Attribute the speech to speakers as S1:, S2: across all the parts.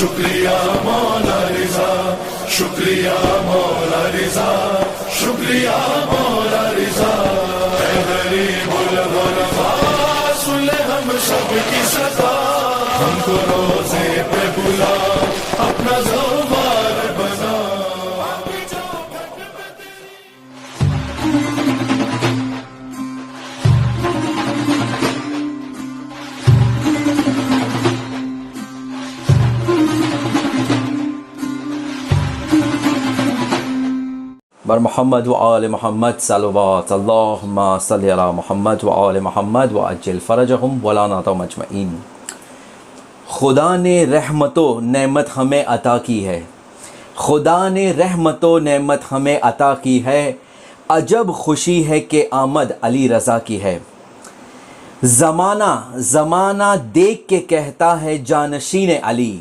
S1: شکریہ مولا رضا، شکریہ مولا رضا، شکریہ مولا رضا، اے غریب الغرباء سن لے ہم سب کی صدا، ہم کو روزے پہ بلا اپنا زوار بنا۔
S2: بر محمد و آل محمد صلوات اللہم صلی علی محمد و آل محمد و عجل فرجہم ولا نعتم اجمعین۔ خدا نے رحمت و نعمت ہمیں عطا کی ہے، خدا نے رحمت و نعمت ہمیں عطا کی ہے، عجب خوشی ہے کہ آمد علی رضا کی ہے۔ زمانہ دیکھ کے کہتا ہے جانشین علی،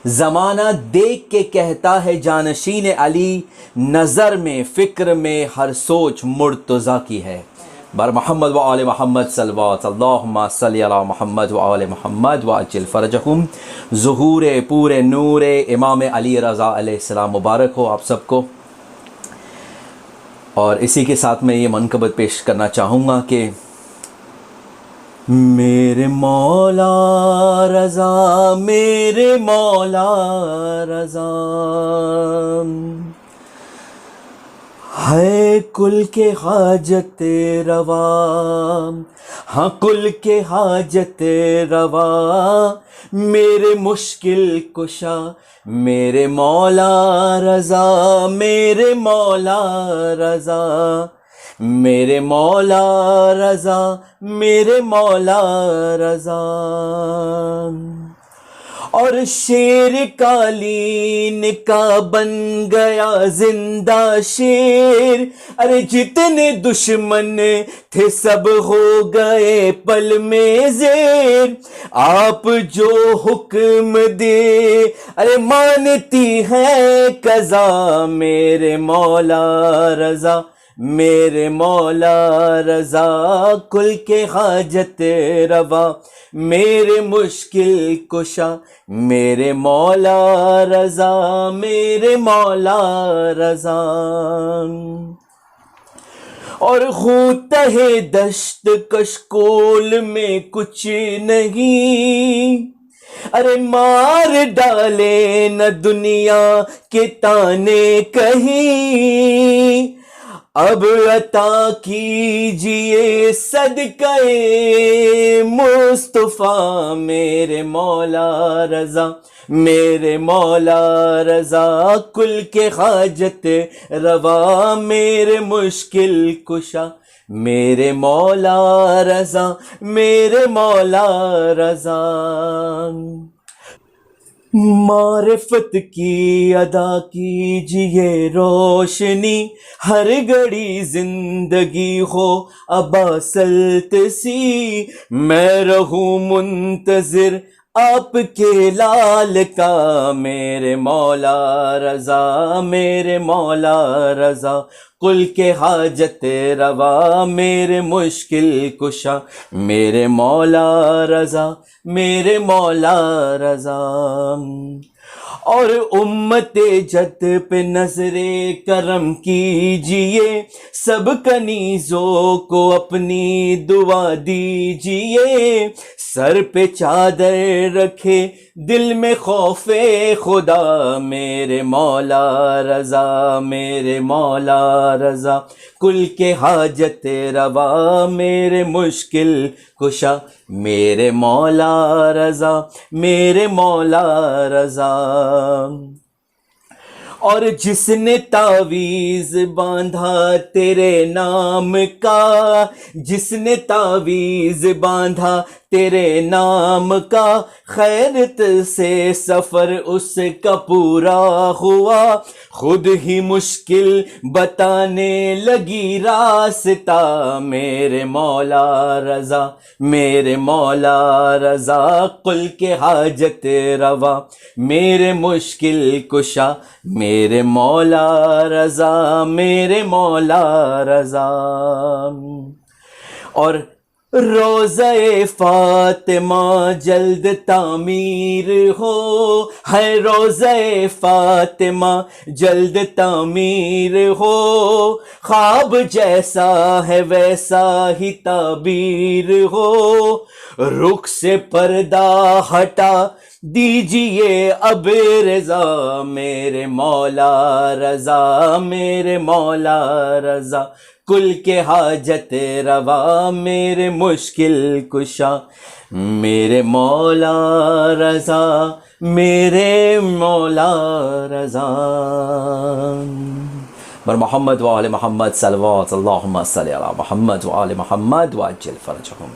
S2: زمانہ دیکھ کے کہتا ہے جانشین علی، نظر میں فکر میں ہر سوچ مرتضیٰ کی ہے۔ بر محمد و آل محمد صلوات اللہم صلی علی محمد و آل محمد و عجل فرجہم۔ ظہور پورے نور امام علی رضا علیہ السلام مبارک ہو آپ سب کو۔ اور اسی کے ساتھ میں یہ منقبت پیش کرنا چاہوں گا کہ میرے مولا رضا، میرے مولا رضا ہے کل کے حاجت روا، ہاں کل کے حاجت روا، میرے مشکل کشا میرے مولا رضا، میرے مولا رضا، میرے مولا رضا، میرے مولا رضا۔ اور شیر قالین کا بن گیا زندہ شیر، ارے جتنے دشمن تھے سب ہو گئے پل میں زیر، آپ جو حکم دے ارے مانتی ہے قضا، میرے مولا رضا، میرے مولا رضا کل کے حاجت روا، میرے مشکل کشا میرے مولا رضا، میرے مولا رضا۔ اور ہوتا ہے دشت کشکول میں کچھ نہیں، ارے مار ڈالے نہ دنیا کے تانے کہیں، اب عطا کیجئے صدقہ مصطفیٰ، میرے مولا رضا، میرے مولا رضا کل کے حاجت روا، میرے مشکل کشا میرے مولا رضا، میرے مولا رضا۔ معرفت کی ادا کیجئے روشنی، ہر گھڑی زندگی ہو اباسلط سی، میں رہوں منتظر آپ کے لال کا، میرے مولا رضا، میرے مولا رضا کل کے حاجت روا، میرے مشکل کشا میرے مولا رضا، میرے مولا رضا۔ اور امت جد پہ نظر کرم کیجئے، سب کنیزوں کو اپنی دعا دیجئے، سر پہ چادر رکھے دل میں خوف خدا، میرے مولا رضا، میرے مولا رضا کل کے حاجت روا، میرے مشکل کشا میرے مولا رضا، میرے مولا رضا۔ اور جس نے تعویذ باندھا تیرے نام کا، جس نے تعویذ باندھا تیرے نام کا، خیرت سے سفر اس کا پورا ہوا، خود ہی مشکل بتانے لگی راستہ، میرے مولا رضا، میرے مولا رضا قل کے حاجت روا، میرے مشکل کشا میرے مولا رضا، میرے مولا رضا۔ اور روضہ فاطمہ جلد تعمیر ہو، ہے روضہ فاطمہ جلد تعمیر ہو، خواب جیسا ہے ویسا ہی تعبیر ہو، رخ سے پردہ ہٹا دیجئے اب رضا، میرے مولا رضا، میرے مولا رضا، کل کے حاجت روا، میرے مشکل کشا، میرے مولا رضا، میرے مولا رضا۔ بر محمد و آل محمد صلوات اللہم صلی علی محمد و آل محمد وعجل فرجہم۔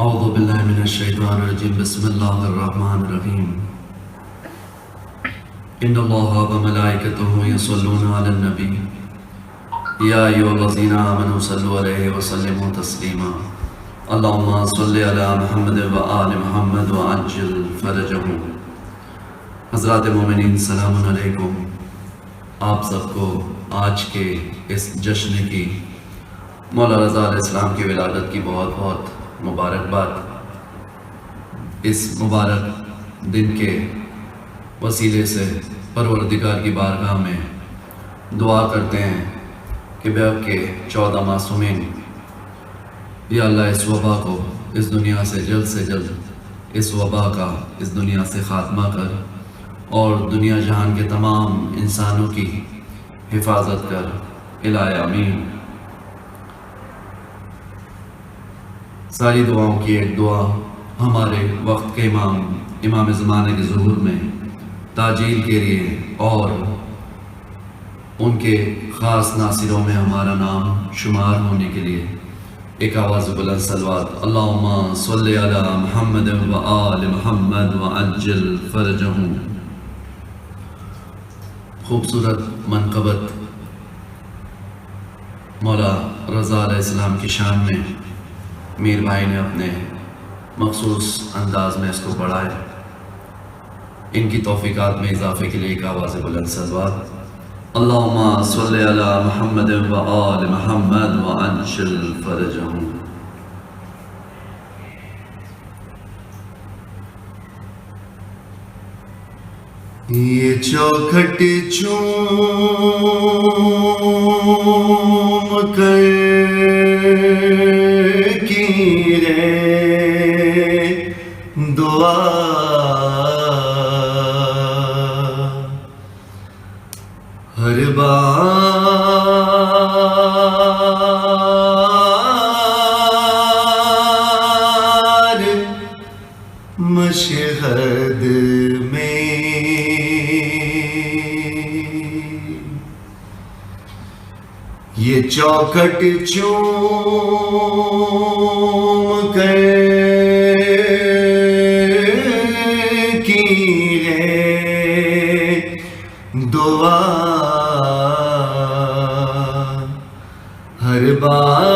S3: اعوذ باللہ من الشیطان الرجیم، بسم اللہ الرحمن الرحیم۔ ان اللہ وملائکتہ یصلون علی النبی یا ایھا الذین آمنوا صلوا علیہ وسلموا تسلیما، اللہم صلی علی محمد وآل محمد وعجل فرجہم۔ حضرات مومنین، سلام علیکم۔ آپ سب کو آج کے اس جشن کی، مولا رضا علیہ السلام کی ولادت کی بہت بہت مبارکباد۔ اس مبارک دن کے وسیلے سے پروردگار کی بارگاہ میں دعا کرتے ہیں کہ بے اب کے 14 معصومین، یا اللہ اس وبا کو اس دنیا سے جلد اس وبا کا اس دنیا سے خاتمہ کر، اور دنیا جہان کے تمام انسانوں کی حفاظت کر، الہ آمین۔ ساری دعاؤں کی ایک دعا ہمارے وقت کے امام زمانے کے ظہور میں تاجیل کے لیے، اور ان کے خاص ناصروں میں ہمارا نام شمار ہونے کے لیے ایک آواز بلند صلوات، اللہم صلی علی محمد و آل محمد وعجل فرجہم۔ خوبصورت منقبت مولا رضا علیہ السلام کی شان میں میر بھائی نے اپنے مخصوص انداز میں اس کو پڑھا ہے۔ ان کی توفیقات میں اضافے کے لیے ایک آواز بلند صلوات، اللہم صلی علی محمد و آل محمد وعجل فرجہم۔
S1: یہ چوکھٹ چوم کر کی ہے دعا، ہر بار مشہد میں یہ چوکھٹ چوم کر کی ہے دعا، ہر بار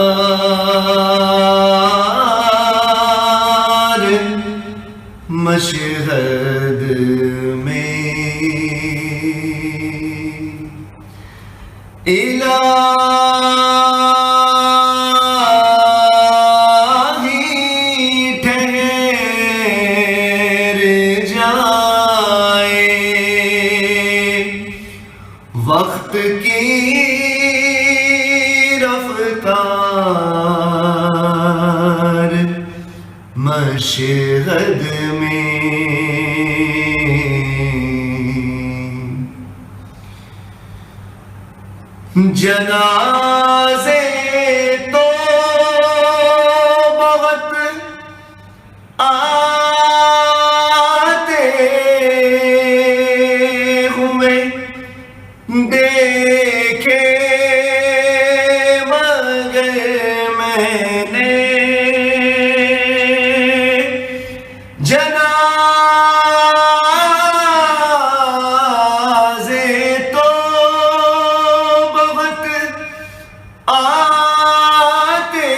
S1: مشہد میں وقت کی رفتار مشہد میں، جنازے تو بہت آتے ہوئے دیکھے، مگر میں نے جنازے تو بہت آتے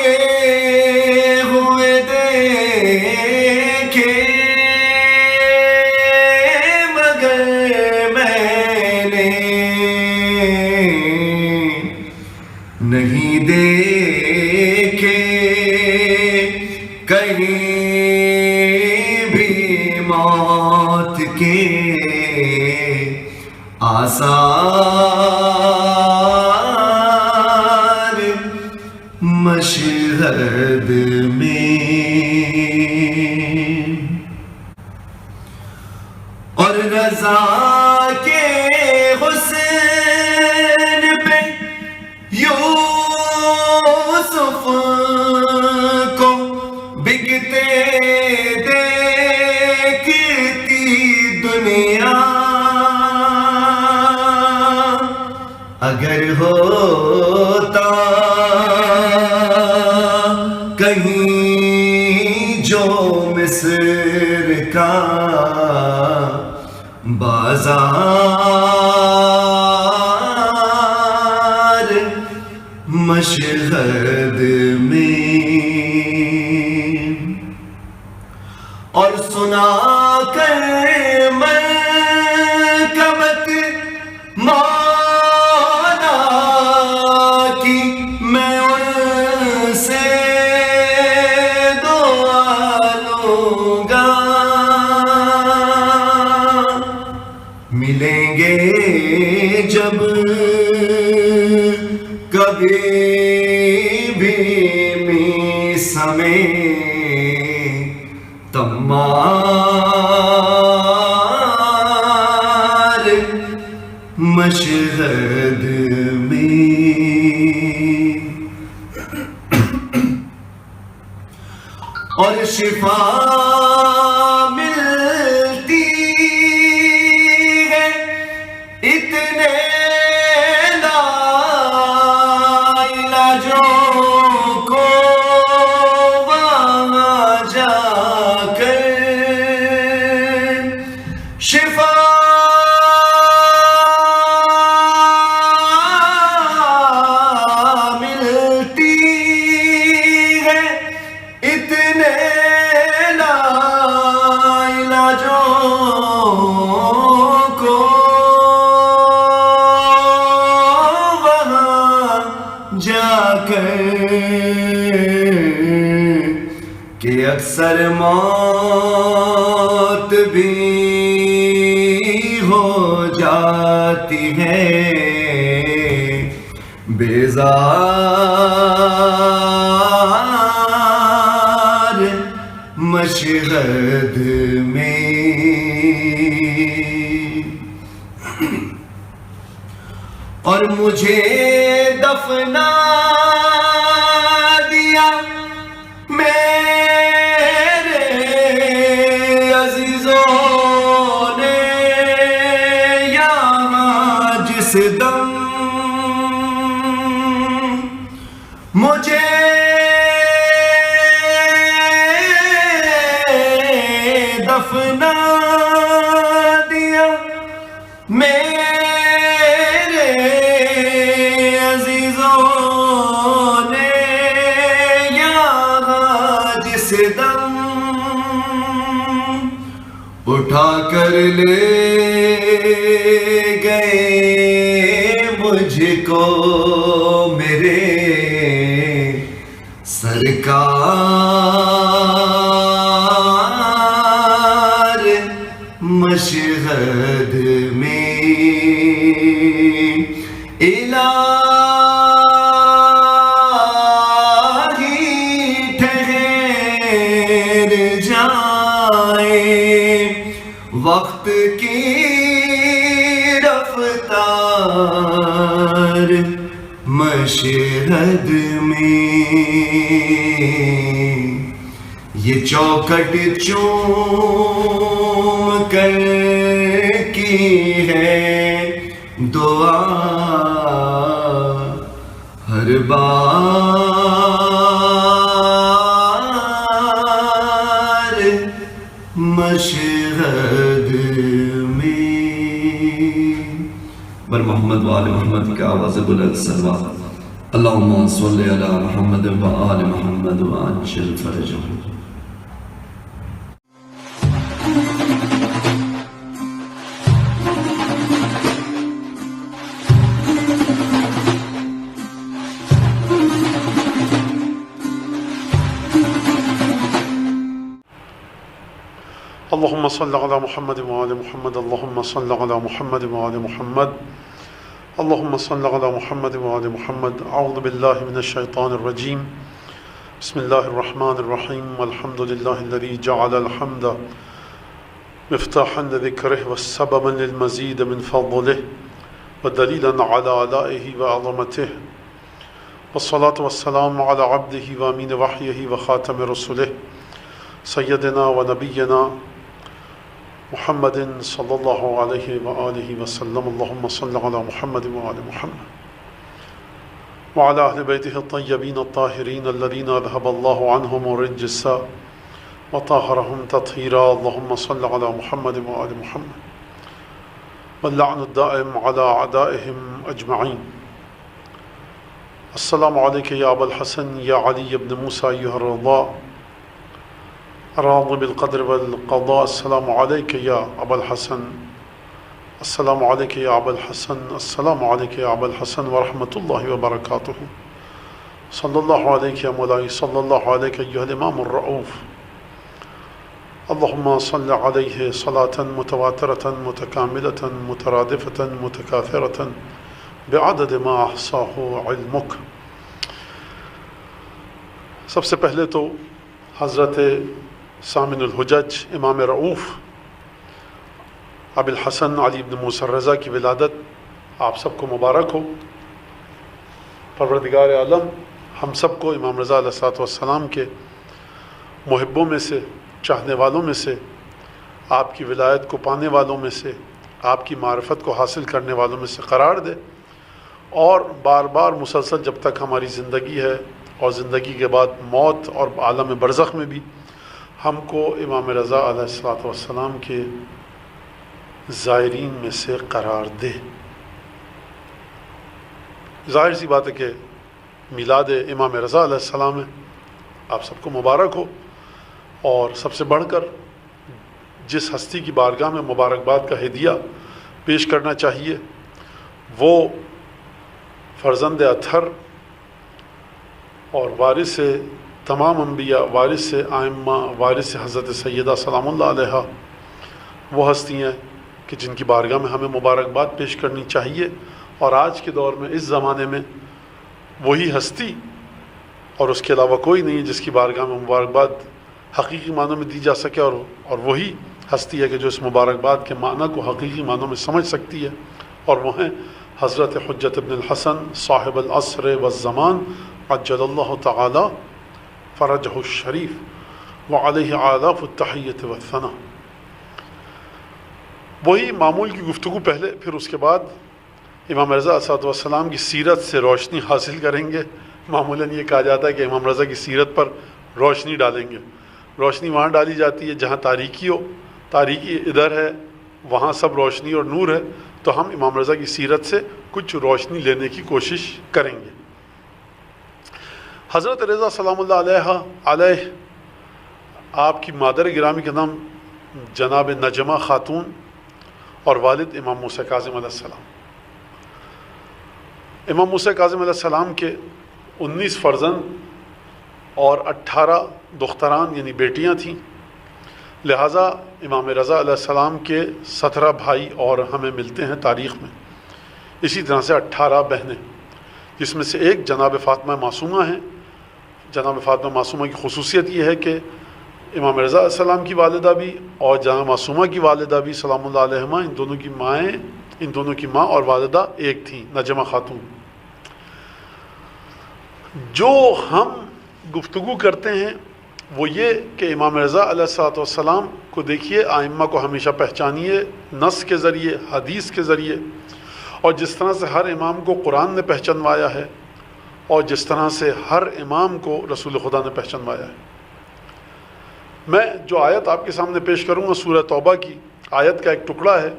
S1: کہیں بھی موت کے آثار مشہد میں، اور رضا کے حسن پہ یوسف کو بکتے دیکھتی دنیا، اگر ہوتا کہیں جو مصر کا بازار مشہد میں، اور سنا کر مرکبت مولا کی میں ان سے دعا لوں گا، ملیں گے جب کبھی بھی میسمیں تمار مشہد میں، اور شفا ملتی ہے اتنے لاعلاجوں کو وہاں جا کر، شفا ملتی ہے اتنے لاعلاجوں کو وہاں جا کر، کہ اکثر موت بھی ہو جاتی ہے بیزار مشہد میں، اور مجھے دفنا دیا میرے عزیزوں نے یہاں جس دم، مجھے دفنا دیا میرے عزیزوں نے یہاں جس دم، اٹھا کر لے گئے مجھ کو میرے سرکار مشہد میں، الہی ٹھہر جائیں وقت کی رفتار مشہد میں، یہ چوکھٹ چوم کر کی ہے دعا ہر بار مشہد میں،
S3: بر محمد و آل محمد کی آواز بلند صلوات، اللہم صلی علی محمد و آل محمد و عجل فرجہم۔
S4: اللهم صل على محمد وآل محمد اللهم صل على محمد وآل محمد اللهم صل على محمد وآل محمد. أعوذ بالله من الشيطان الرجيم. بسم الله الرحمن الرحيم. والحمد لله الذي جعل الحمد مفتاحا لذكره والسببا للمزيد من فضله ودليلا على آلائه وعظمته، والصلاة والسلام على عبده وامين وحيه وخاتم رسله سيدنا ونبينا محمد صلى الله عليه وآله وسلم. اللهم صل على محمد وآل محمد وعلى أهل بيته الطيبين الطاهرين الذين أذهب الله عنهم الرجس وطهرهم تطهيرا. اللهم صل على محمد وآل محمد واللعن الدائم على أعدائهم أجمعين. السلام عليك يا أبا الحسن يا علي بن موسى أيها الرضا راضي بالقدر والقضاء. السلام عليك يا أبا الحسن. السلام عليك يا أبا الحسن. السلام عليك يا أبا الحسن ورحمة الله وبركاته. صلى الله عليك يا مولاي. صلى الله عليك أيها الإمام الرؤوف. اللهم صل عليه صلاة متواترة متكاملة مترادفة متكاثرة بعدد ما أحصاه علمك. سب سے پہلے تو حضرت سامن الحجج امام رؤوف ابی الحسن علی بن موسیٰ الرضا کی ولادت آپ سب کو مبارک ہو. پروردگار عالم ہم سب کو امام رضا علیہ السلام کے محبوں میں سے، چاہنے والوں میں سے، آپ کی ولایت کو پانے والوں میں سے، آپ کی معرفت کو حاصل کرنے والوں میں سے قرار دے، اور بار بار مسلسل جب تک ہماری زندگی ہے اور زندگی کے بعد موت اور عالم برزخ میں بھی ہم کو امام رضا علیہ السلام کے زائرین میں سے قرار دے. ظاہر سی بات ہے کہ میلاد امام رضا علیہ السلام ہے، آپ سب کو مبارک ہو. اور سب سے بڑھ کر جس ہستی کی بارگاہ میں مبارکباد کا ہدیہ پیش کرنا چاہیے وہ فرزند اطہر اور وارث تمام انبیاء، وارث ائمہ، وارث حضرت سیدہ سلام اللہ علیہ، وہ ہستی ہیں کہ جن کی بارگاہ میں ہمیں مبارکباد پیش کرنی چاہیے. اور آج کے دور میں، اس زمانے میں، وہی ہستی اور اس کے علاوہ کوئی نہیں جس کی بارگاہ میں مبارکباد حقیقی معنوں میں دی جا سکے، اور وہی ہستی ہے کہ جو اس مبارکباد کے معنی کو حقیقی معنوں میں سمجھ سکتی ہے، اور وہ ہیں حضرت حجت ابن الحسن صاحب العصر والزمان عجل اللہ تعالی فرجہ الشریف وعلیہ آلاف التحیت والثناء. وہی معمول کی گفتگو پہلے، پھر اس کے بعد امام رضا علیہ السلام کی سیرت سے روشنی حاصل کریں گے. معمولاً یہ کہا جاتا ہے کہ امام رضا کی سیرت پر روشنی ڈالیں گے. روشنی وہاں ڈالی جاتی ہے جہاں تاریکی ہو، تاریکی ادھر ہے، وہاں سب روشنی اور نور ہے. تو ہم امام رضا کی سیرت سے کچھ روشنی لینے کی کوشش کریں گے. حضرت رضا سلام اللہ علیہ آپ کی مادر گرامی کا نام جناب نجمہ خاتون اور والد امام موسیٰ کاظم علیہ السلام. امام موسیٰ کاظم علیہ السلام کے 19 فرزند اور 18 دختران یعنی بیٹیاں تھیں. لہٰذا امام رضا علیہ السلام کے 17 بھائی اور ہمیں ملتے ہیں تاریخ میں. اسی طرح سے 18 بہنیں، جس میں سے ایک جناب فاطمہ معصومہ ہیں. جناب فاطمہ معصومہ کی خصوصیت یہ ہے کہ امام رضا علیہ السلام کی والدہ بھی اور جناب معصومہ کی والدہ بھی سلام اللہ علیہما، ان دونوں کی ماں اور والدہ ایک تھیں، نجمہ خاتون. جو ہم گفتگو کرتے ہیں وہ یہ کہ امام رضا علیہ السلام کو دیکھیے، ائمہ کو ہمیشہ پہچانیے نص کے ذریعے، حدیث کے ذریعے، اور جس طرح سے ہر امام کو قرآن نے پہچانوایا ہے اور جس طرح سے ہر امام کو رسول خدا نے پہچانوایا ہے. میں جو آیت آپ کے سامنے پیش کروں گا سورہ توبہ کی آیت کا ایک ٹکڑا ہے،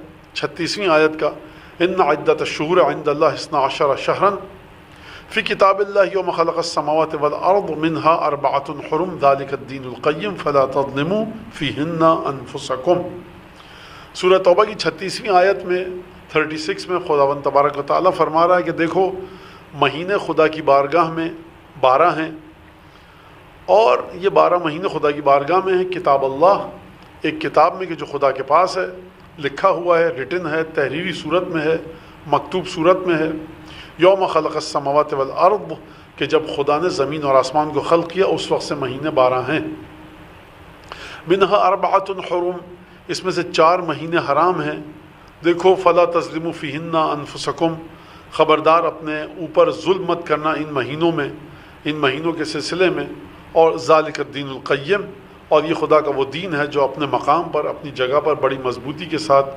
S4: 36ویں آیت کا. ان عدت الشہور عند اللہ 12 شہرا فی کتاب اللہ یوم خلق السماوات والارض منها 4 حرم ذلک الدین القیم فلا تظلموا فیہن انفسکم. سورہ توبہ کی 36ویں آیت میں 36 میں خداوند تبارک و تعالیٰ فرما رہا ہے کہ دیکھو مہینے خدا کی بارگاہ میں 12 ہیں، اور یہ 12 مہینے خدا کی بارگاہ میں ہیں. کتاب اللہ ایک کتاب میں کہ جو خدا کے پاس ہے، لکھا ہوا ہے، ریٹن ہے، تحریری صورت میں ہے، مکتوب صورت میں ہے۔ یوم خلق السماوات والارض، کہ جب خدا نے زمین اور آسمان کو خلق کیا اس وقت سے مہینے 12 ہیں۔ منہا اربعۃ حرم، اس میں سے 4 مہینے حرام ہیں۔ دیکھو فلا تظلموا فیہن انفسکم، خبردار اپنے اوپر ظلم مت کرنا ان مہینوں میں، ان مہینوں کے سلسلے میں۔ اور ذالک الدین القیم، اور یہ خدا کا وہ دین ہے جو اپنے مقام پر، اپنی جگہ پر بڑی مضبوطی کے ساتھ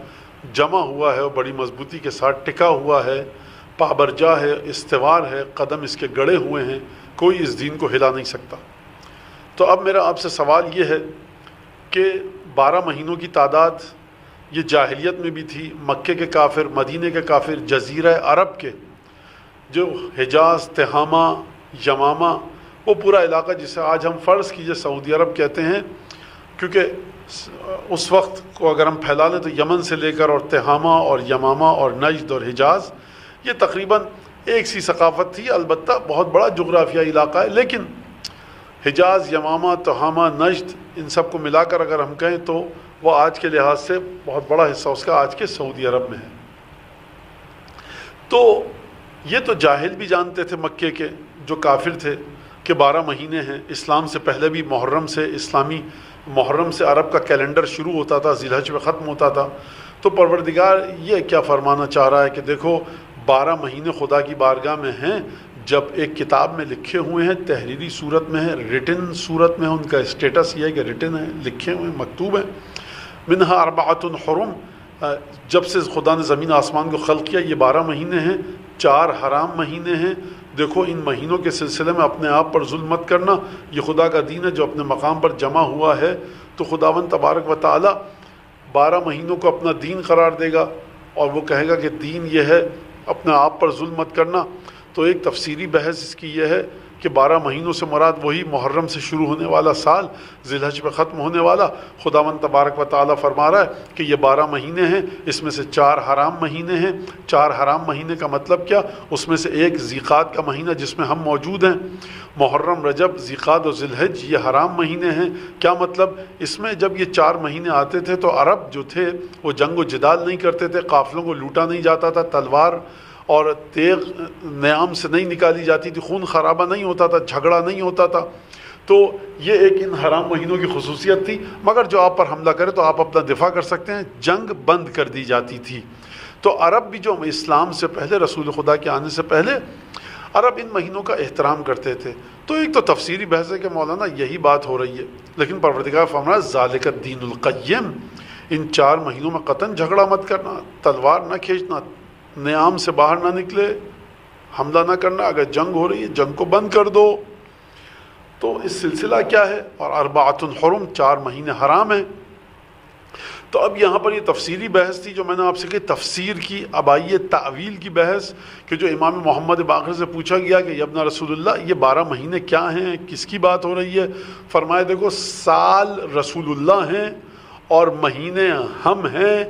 S4: جمع ہوا ہے اور بڑی مضبوطی کے ساتھ ٹکا ہوا ہے، پابرجا ہے، استوار ہے، قدم اس کے گڑے ہوئے ہیں، کوئی اس دین کو ہلا نہیں سکتا۔ تو اب میرا آپ سے سوال یہ ہے کہ 12 مہینوں کی تعداد یہ جاہلیت میں بھی تھی۔ مکے کے کافر، مدینے کے کافر، جزیرہ عرب کے جو حجاز، تہامہ، یمامہ، وہ پورا علاقہ جسے آج ہم فرض کیجئے سعودی عرب کہتے ہیں، کیونکہ اس وقت کو اگر ہم پھیلا لیں تو یمن سے لے کر اور تہامہ اور یمامہ اور نجد اور حجاز، یہ تقریباً ایک سی ثقافت تھی، البتہ بہت بڑا جغرافیائی علاقہ ہے، لیکن حجاز، یمامہ، تہامہ، نجد، ان سب کو ملا کر اگر ہم کہیں تو وہ آج کے لحاظ سے بہت بڑا حصہ اس کا آج کے سعودی عرب میں ہے۔ تو یہ تو جاہل بھی جانتے تھے مکے کے جو کافر تھے کہ 12 مہینے ہیں۔ اسلام سے پہلے بھی محرم سے، اسلامی محرم سے عرب کا کیلنڈر شروع ہوتا تھا، ذی الحج میں ختم ہوتا تھا۔ تو پروردگار یہ کیا فرمانا چاہ رہا ہے کہ دیکھو 12 مہینے خدا کی بارگاہ میں ہیں، جب ایک کتاب میں لکھے ہوئے ہیں، تحریری صورت میں ہے، ریٹن صورت میں ہے، ان کا اسٹیٹس یہ ہے کہ ریٹن ہے، لکھے ہوئے ہیں، مکتوب ہیں۔ منہا اربعۃ حرم، جب سے خدا نے زمین آسمان کو خلق کیا یہ 12 مہینے ہیں، 4 حرام مہینے ہیں۔ دیکھو ان مہینوں کے سلسلے میں اپنے آپ پر ظلم مت کرنا، یہ خدا کا دین ہے جو اپنے مقام پر جمع ہوا ہے۔ تو خداوند تبارک و تعالی 12 مہینوں کو اپنا دین قرار دے گا اور وہ کہے گا کہ دین یہ ہے اپنے آپ پر ظلم مت کرنا۔ تو ایک تفسیری بحث اس کی یہ ہے کہ 12 مہینوں سے مراد وہی محرم سے شروع ہونے والا سال، ذی الحج میں ختم ہونے والا۔ خداوند تبارک و تعالیٰ فرما رہا ہے کہ یہ 12 مہینے ہیں، اس میں سے 4 حرام مہینے ہیں۔ 4 حرام مہینے کا مطلب کیا؟ اس میں سے ایک ذیقعد کا مہینہ جس میں ہم موجود ہیں، محرم، رجب، ذیقعد اور ذی الحج یہ حرام مہینے ہیں۔ کیا مطلب؟ اس میں جب یہ 4 مہینے آتے تھے تو عرب جو تھے وہ جنگ و جدال نہیں کرتے تھے، قافلوں کو لوٹا نہیں جاتا تھا، تلوار اور تیغ نیام سے نہیں نکالی جاتی تھی، خون خرابہ نہیں ہوتا تھا، جھگڑا نہیں ہوتا تھا۔ تو یہ ایک ان حرام مہینوں کی خصوصیت تھی، مگر جو آپ پر حملہ کرے تو آپ اپنا دفاع کر سکتے ہیں، جنگ بند کر دی جاتی تھی۔ تو عرب بھی جو اسلام سے پہلے، رسول خدا کے آنے سے پہلے عرب ان مہینوں کا احترام کرتے تھے۔ تو ایک تو تفسیری بحث ہے کہ مولانا یہی بات ہو رہی ہے، لیکن پروردگار فرمایا ذالک الدین القیم، ان 4 مہینوں میں قطعاً جھگڑا مت کرنا، تلوار نہ کھینچنا، نیام سے باہر نہ نکلے، حملہ نہ کرنا، اگر جنگ ہو رہی ہے جنگ کو بند کر دو۔ تو اس سلسلہ کیا ہے؟ اور اربعۃ حرم، 4 مہینے حرام ہیں۔ تو اب یہاں پر یہ تفسیری بحث تھی جو میں نے آپ سے کہی تفسیر کی۔ اب آئیے تعویل کی بحث کہ جو امام محمد باقر سے پوچھا گیا کہ ابن رسول اللہ یہ 12 مہینے کیا ہیں، کس کی بات ہو رہی ہے؟ فرمایا دیکھو سال رسول اللہ ہیں اور مہینے ہم ہیں۔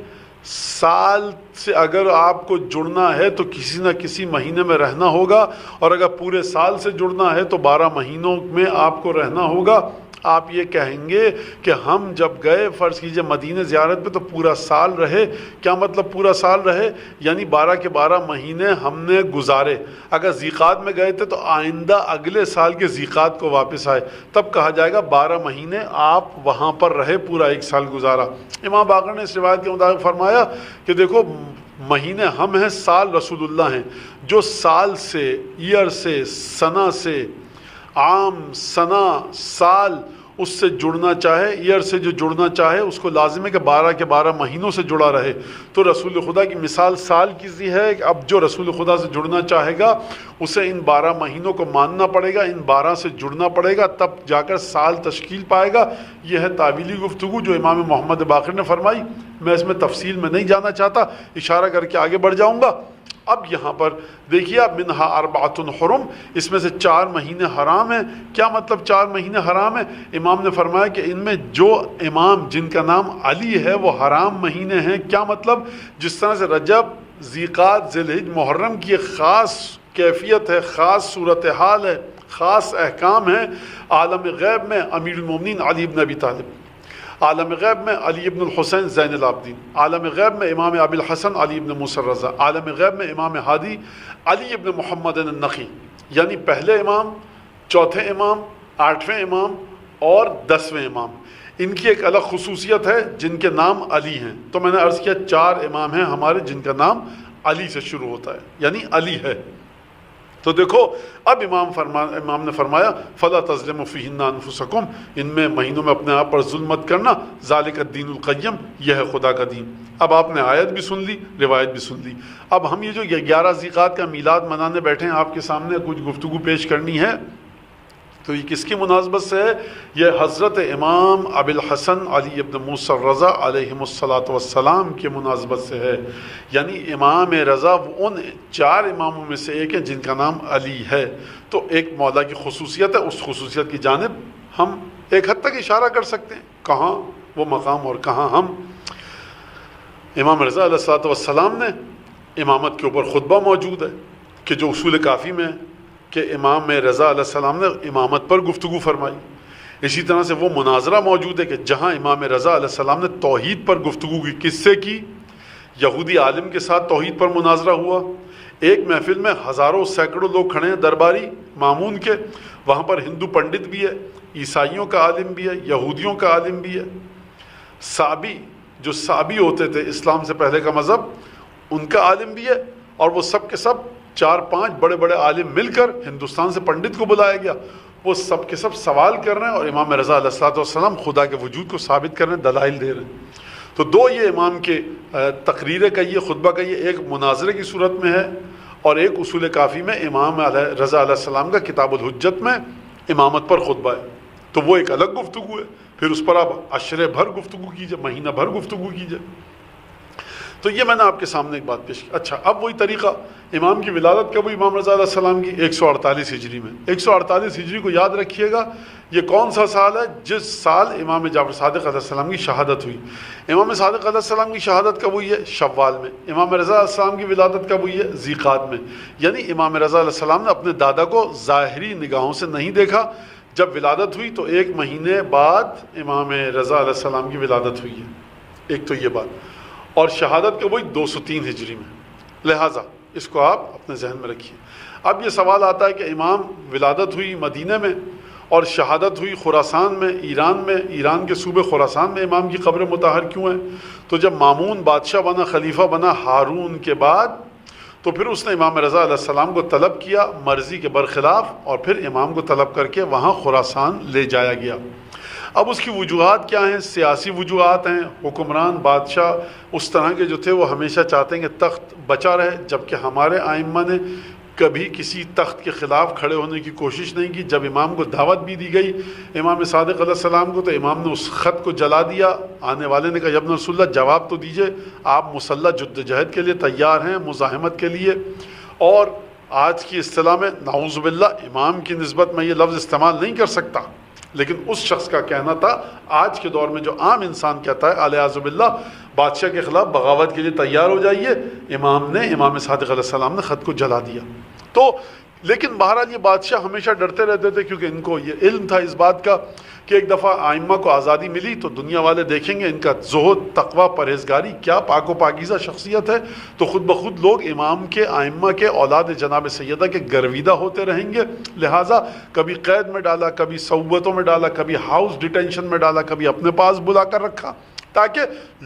S4: سال سے اگر آپ کو جڑنا ہے تو کسی نہ کسی مہینے میں رہنا ہوگا، اور اگر پورے سال سے جڑنا ہے تو 12 مہینوں میں آپ کو رہنا ہوگا۔ آپ یہ کہیں گے کہ ہم جب گئے فرض کیجئے مدینے زیارت پہ تو پورا سال رہے۔ کیا مطلب پورا سال رہے؟ یعنی 12 کے 12 مہینے ہم نے گزارے۔ اگر ذیقعد میں گئے تھے تو آئندہ اگلے سال کے ذیقعد کو واپس آئے، تب کہا جائے گا 12 مہینے آپ وہاں پر رہے، پورا 1 سال گزارا۔ امام باقر نے اس روایت کے مطابق فرمایا کہ دیکھو مہینے ہم ہیں، سال رسول اللہ ہیں۔ جو سال سے، ایئر سے، سنہ سے، عام، سنہ، سال اس سے جڑنا چاہے، ایئر سے جو جڑنا چاہے اس کو لازم ہے کہ 12 کے 12 مہینوں سے جڑا رہے۔ تو رسول خدا کی مثال سال کی سی ہے کہ اب جو رسول خدا سے جڑنا چاہے گا اسے ان 12 مہینوں کو ماننا پڑے گا، ان 12 سے جڑنا پڑے گا، تب جا کر سال تشکیل پائے گا۔ یہ ہے تعویلی گفتگو جو امام محمد باقر نے فرمائی۔ میں اس میں تفصیل میں نہیں جانا چاہتا، اشارہ کر کے آگے بڑھ جاؤں گا۔ اب یہاں پر دیکھیے، اب منہا اربعۃ حرم، اس میں سے 4 مہینے حرام ہیں۔ کیا مطلب 4 مہینے حرام ہیں؟ امام نے فرمایا کہ ان میں جو امام جن کا نام علی ہے وہ حرام مہینے ہیں۔ کیا مطلب؟ جس طرح سے رجب، ذیقعد، ذی الحج، محرم کی ایک خاص کیفیت ہے، خاص صورتحال ہے، خاص احکام ہیں عالم غیب میں، امیر المومنین علی بن ابی طالب۔ عالم غیب میں علی ابن الحسین زین العابدین، عالم غیب میں امام ابی الحسن علی ابن موسی الرضا، عالم غیب میں امام ہادی علی ابن محمد النقی، یعنی پہلے امام، چوتھے امام، 8ویں امام اور 10ویں امام، ان کی ایک الگ خصوصیت ہے جن کے نام علی ہیں۔ تو میں نے عرض کیا 4 امام ہیں ہمارے جن کا نام علی سے شروع ہوتا ہے، یعنی علی ہے۔ تو دیکھو اب امام نے فرمایا فَلَا تَظْلِمُوا فِيهِنَّ أَنفُسَكُمْ، ان میں مہینوں میں اپنے آپ پر ظلم مت کرنا، ذَلِكَ الدِّينُ الْقَيِّمُ، یہ ہے خدا کا دین۔ اب آپ نے آیت بھی سن لی، روایت بھی سن لی۔ اب ہم یہ جو 11 ذیقات کا میلاد منانے بیٹھے ہیں، آپ کے سامنے کچھ گفتگو پیش کرنی ہے، تو یہ کس کی مناسبت سے ہے؟ یہ حضرت امام ابی الحسن علی ابن موسی الرضا علیہم الصلاۃ والسلام کی مناسبت سے ہے، یعنی امام رضا وہ ان 4 اماموں میں سے ایک ہے جن کا نام علی ہے۔ تو ایک مولا کی خصوصیت ہے، اس خصوصیت کی جانب ہم ایک حد تک اشارہ کر سکتے ہیں، کہاں وہ مقام اور کہاں ہم۔ امام رضا علیہ الصلاۃ والسلام نے امامت کے اوپر خطبہ موجود ہے کہ جو اصول کافی میں ہے کہ امام رضا علیہ السلام نے امامت پر گفتگو فرمائی۔ اسی طرح سے وہ مناظرہ موجود ہے کہ جہاں امام رضا علیہ السلام نے توحید پر گفتگو کی، کس سے کی؟ یہودی عالم کے ساتھ توحید پر مناظرہ ہوا۔ ایک محفل میں ہزاروں سینکڑوں لوگ کھڑے ہیں درباری مامون کے، وہاں پر ہندو پنڈت بھی ہے، عیسائیوں کا عالم بھی ہے، یہودیوں کا عالم بھی ہے، صابی جو صابی ہوتے تھے اسلام سے پہلے کا مذہب، ان کا عالم بھی ہے، اور وہ سب کے سب 4-5 بڑے بڑے عالم مل کر ہندوستان سے پنڈت کو بلایا گیا، وہ سب کے سب سوال کر رہے ہیں اور امام رضا علیہ الصلوۃ والسلام خدا کے وجود کو ثابت کر رہے ہیں، دلائل دے رہے ہیں۔ تو 2 یہ امام کے تقریر کا یہ خطبہ کا یہ ایک مناظرے کی صورت میں ہے، اور ایک اصول کافی میں امام رضا علیہ السلام کا کتاب الحجت میں امامت پر خطبہ ہے۔ تو وہ ایک الگ گفتگو ہے، پھر اس پر آپ عشرے بھر گفتگو کیجئے، مہینہ بھر گفتگو کیجئے۔ تو یہ میں نے آپ کے سامنے ایک بات پیش کی۔ اچھا، اب وہی طریقہ امام کی ولادت کب ہوئی امام رضا علیہ السلام کی؟ 148 ہجری میں۔ 148 ہجری کو یاد رکھیے گا، یہ کون سا سال ہے؟ جس سال امام جعفر صادق علیہ السلام کی شہادت ہوئی۔ امام صادق علیہ السلام کی شہادت کب ہوئی ہے؟ شوال میں۔ امام رضا علیہ السلام کی ولادت کب ہوئی ہے؟ ذیقعد میں۔ یعنی امام رضا علیہ السلام نے اپنے دادا کو ظاہری نگاہوں سے نہیں دیکھا، جب ولادت ہوئی تو 1 مہینے بعد امام رضا علیہ السلام کی ولادت ہوئی ہے۔ ایک تو یہ بات، اور شہادت کب ہوئی؟ 203 ہجری میں۔ لہٰذا اس کو آپ اپنے ذہن میں رکھیے۔ اب یہ سوال آتا ہے کہ امام ولادت ہوئی مدینہ میں اور شہادت ہوئی خراسان میں، ایران میں، ایران کے صوبے خراسان میں امام کی قبر مطہر کیوں ہے؟ تو جب مامون بادشاہ بنا، خلیفہ بنا ہارون کے بعد، تو پھر اس نے امام رضا علیہ السلام کو طلب کیا مرضی کے برخلاف، اور پھر امام کو طلب کر کے وہاں خراسان لے جایا گیا۔ اب اس کی وجوہات کیا ہیں؟ سیاسی وجوہات ہیں۔ حکمران بادشاہ اس طرح کے جو تھے وہ ہمیشہ چاہتے ہیں کہ تخت بچا رہے، جبکہ ہمارے ائمہ نے کبھی کسی تخت کے خلاف کھڑے ہونے کی کوشش نہیں کی۔ جب امام کو دعوت بھی دی گئی امام صادق علیہ السلام کو، تو امام نے اس خط کو جلا دیا۔ آنے والے نے کہا یا ابن رسول اللہ جواب تو دیجئے، آپ مسلح جدوجہد کے لیے تیار ہیں، مزاحمت کے لیے۔ اور آج کی اصطلاح میں نعوذ باللہ امام کی نسبت میں یہ لفظ استعمال نہیں کر سکتا، لیکن اس شخص کا کہنا تھا آج کے دور میں جو عام انسان کہتا ہے الیاذ باللہ بادشاہ کے خلاف بغاوت کے لیے تیار ہو جائیے، امام صادق علیہ السلام نے خط کو جلا دیا۔ تو لیکن بہرحال یہ بادشاہ ہمیشہ ڈرتے رہتے تھے، کیونکہ ان کو یہ علم تھا اس بات کا کہ ایک دفعہ ائمہ کو آزادی ملی تو دنیا والے دیکھیں گے ان کا زہد، تقوی، پرہیزگاری کیا پاک و پاکیزہ شخصیت ہے، تو خود بخود لوگ امام کے، ائمہ کے، اولاد جناب سیدہ کے گرویدہ ہوتے رہیں گے۔ لہٰذا کبھی قید میں ڈالا، کبھی صوبتوں میں ڈالا، کبھی ہاؤس ڈیٹینشن میں ڈالا، کبھی اپنے پاس بلا کر رکھا تاکہ